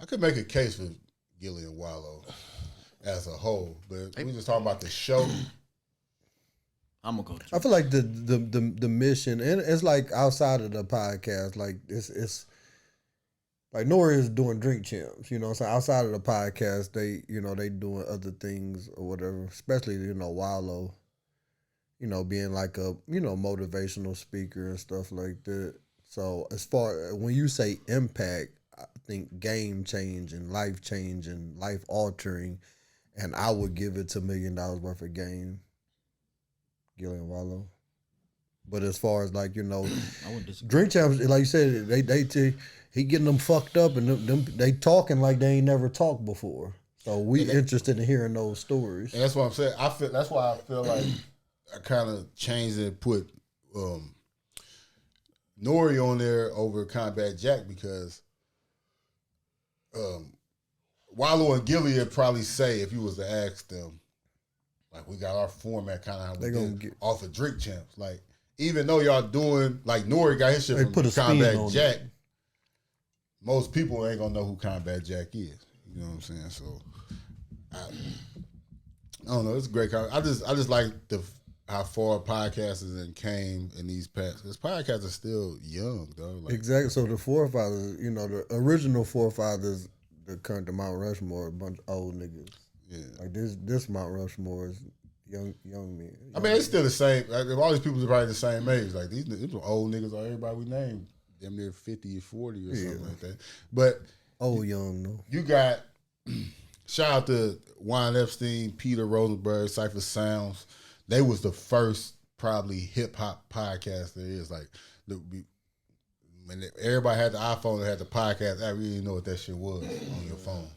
I could make a case for Gilly and Wallow as a whole, but we just talking about the show. I'm gonna go. I feel like the mission, and it's like outside of the podcast, like it's like Nori is doing Drink Champs, you know. So outside of the podcast, they doing other things or whatever. Especially Wallow, being like a motivational speaker and stuff like that. So as far when you say impact, I think game changing, life changing, life altering, and I would give it to $1 million worth of game. Gilly and Wallow. But as far as like, Drink Champs, like you said, he getting them fucked up and them they talking like they ain't never talked before. So we interested in hearing those stories. And that's what I'm saying. That's why I feel like I kind of changed it and put Nori on there over Combat Jack because Wallow and Gilly would probably say if you was to ask them, like we got our format kind of how we did off of Drink Champs. Like even though y'all doing like Nori got his shit from Combat Jack, most people ain't gonna know who Combat Jack is. You know what I'm saying? So I don't know. It's a great. I just like how far podcasters came in these past. Because podcasts are still young though. Like, exactly. So the forefathers, the original forefathers, the current Mount Rushmore, a bunch of old niggas. Yeah, like this Mount Rushmore is young men. I mean, it's still the same. Like, all these people are probably the same age. Like these old niggas are everybody we named. Damn near 50 or 40 or something like that. But young though. You got shout out to Juan Epstein, Peter Rosenberg, Cypher Sounds. They was the first probably hip hop podcast there is. Like when everybody had the iPhone that had the podcast, I really didn't know what that shit was on your phone.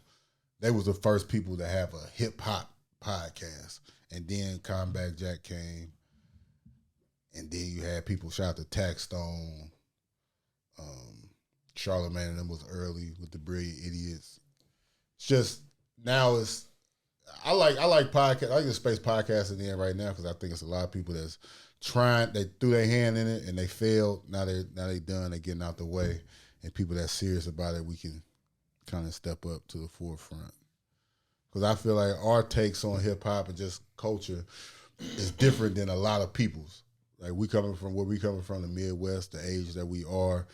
They was the first people to have a hip hop podcast. And then Combat Jack came. And then you had people shout out to Taxstone. Charlamagne and them was early with the Brilliant Idiots. It's just now I like podcast. I like the space podcasting in right now because I think it's a lot of people that's trying. They threw their hand in it and they failed. Now they done. They getting out the way. And people that's serious about it, we can kind of step up to the forefront. Because I feel like our takes on hip hop and just culture is different than a lot of people's. Like we coming from the Midwest, the age that we are,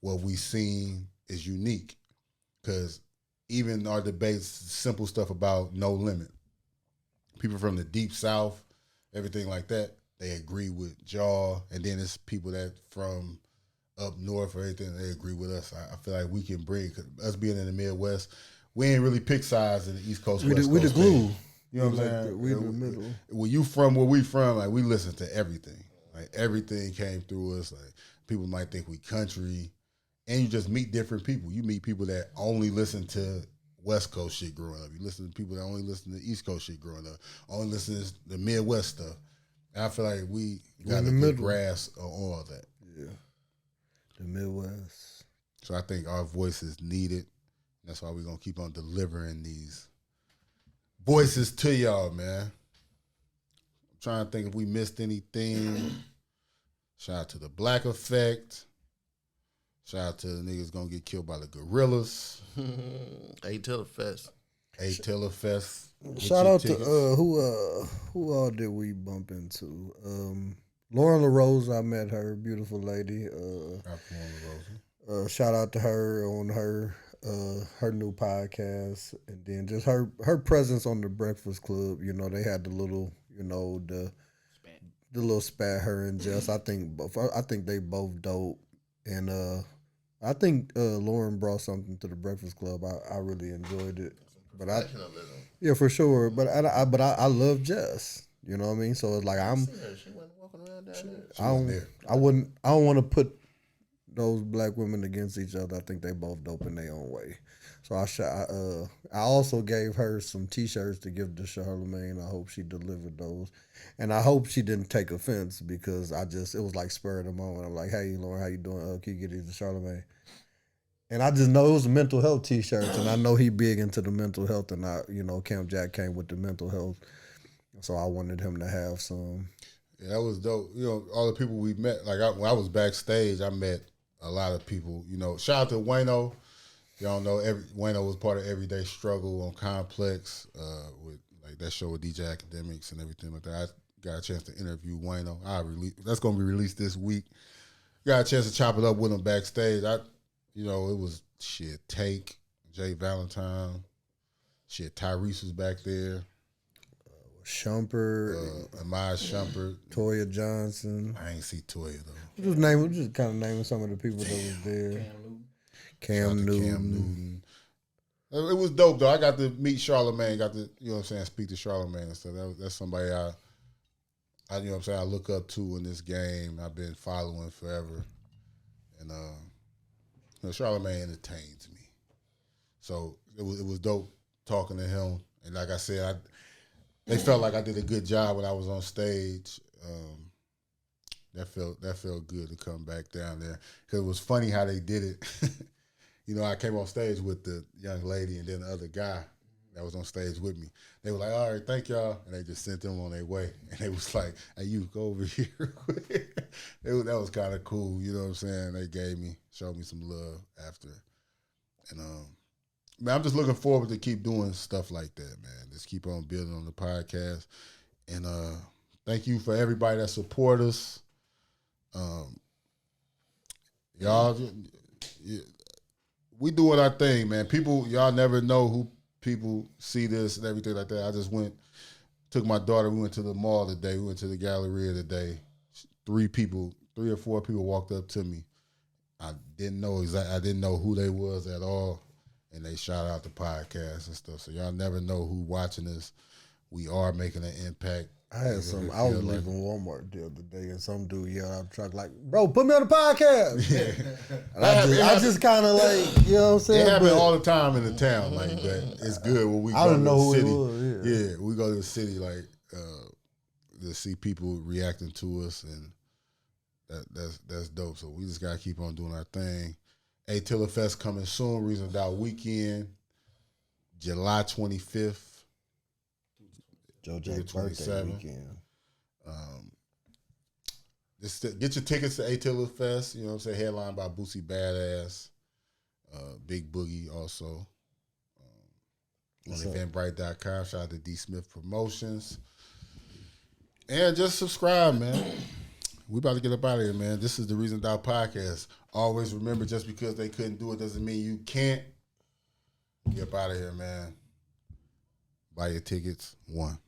what we seen is unique. Because even our debates, simple stuff about no limit. People from the deep South, everything like that, they agree with Jaw. And then it's people that from up north or anything, they agree with us. I feel like we can bring, us being in the Midwest, we ain't really pick sides in the East Coast, West Coast. We the glue. You know what I'm saying? We the middle. When you from where we from, like we listen to everything. Like everything came through us. Like people might think we country, and you just meet different people. You meet people that only listen to West Coast shit growing up. You listen to people that only listen to East Coast shit growing up. Only listen to the Midwest stuff. And I feel like we got a good grasp on all of that. Yeah, the Midwest. So I think our voice is needed. That's why we're going to keep on delivering these voices to y'all, man. I'm trying to think if we missed anything. Shout out to the Black Effect. Shout out to the niggas going to get killed by the gorillas. A-Tiller Fest. A-Tiller Fest. Shout out to who all did we bump into? Lauren LaRose, I met her, beautiful lady. Shout out to her on her new podcast, and then just her presence on the Breakfast Club. They had the little, the little spat, her and Jess. I think they both dope, and I think Lauren brought something to the Breakfast Club. I really enjoyed it, but yeah, for sure. But I love Jess. You know what I mean? So it's like she wasn't walking around down there. I don't want to put those black women against each other. I think they both dope in their own way. So I also gave her some T-shirts to give to Charlemagne. I hope she delivered those, and I hope she didn't take offense because it was like spur of the moment. I'm like, hey Lauren, how you doing? Can you get these to Charlemagne? And I just know it was mental health T-shirts, and I know he big into the mental health, and Camp Jack came with the mental health, so I wanted him to have some. Yeah, that was dope. All the people we met, like when I was backstage, I met a lot of people. Shout out to Wayno. Y'all know Wayno was part of Everyday Struggle on Complex with like that show with DJ Academics and everything like that. I got a chance to interview Wayno. That's going to be released this week. Got a chance to chop it up with him backstage. It was Take, Jay Valentine, Tyrese was back there. Shumpert, Amaya Shumpert, Toya Johnson. I ain't see Toya though. Just kind of naming some of the people that was there. Cam Newton. It was dope though. I got to meet Charlemagne. Got to speak to Charlemagne and stuff. That's somebody I I look up to in this game. I've been following forever, and Charlemagne entertains me. So it was dope talking to him. And like I said, they felt like I did a good job when I was on stage. That felt good to come back down there because it was funny how they did it. I came on stage with the young lady and then the other guy that was on stage with me. They were like, all right, thank y'all. And they just sent them on their way. And they was like, hey, you go over here. That was kind of cool. You know what I'm saying? They showed me some love after. And man, I'm just looking forward to keep doing stuff like that, man. Just keep on building on the podcast. And thank you for everybody that support us. Y'all, we doing our thing, man. Y'all never know who people see this and everything like that. I just took my daughter, we went to the mall today, we went to the Galleria today. 3 or 4 people walked up to me. I didn't know who they was at all. And they shout out the podcast and stuff. So y'all never know who watching us. We are making an impact. I was leaving Walmart the other day and some dude yelled out the truck like, bro, put me on the podcast. Yeah. I just kind of like, you know what I'm saying? It happens all the time in the town like that. It's good when we go to the city. Yeah, we go to the city like to see people reacting to us, and that's dope. So we just got to keep on doing our thing. Tiller Fest coming soon. Reason Doubt Weekend, July 25th. Joe Jack's birthday weekend. Just get your tickets to Tiller Fest. You know what I'm saying? Headlined by Boosie Badass, Big Boogie also. On Eventbrite.com. Shout out to D Smith Promotions. And just subscribe, man. We about to get up out of here, man. This is the Reason Doubt Podcast. Always remember, just because they couldn't do it doesn't mean you can't. Get up out of here, man. Buy your tickets. 1.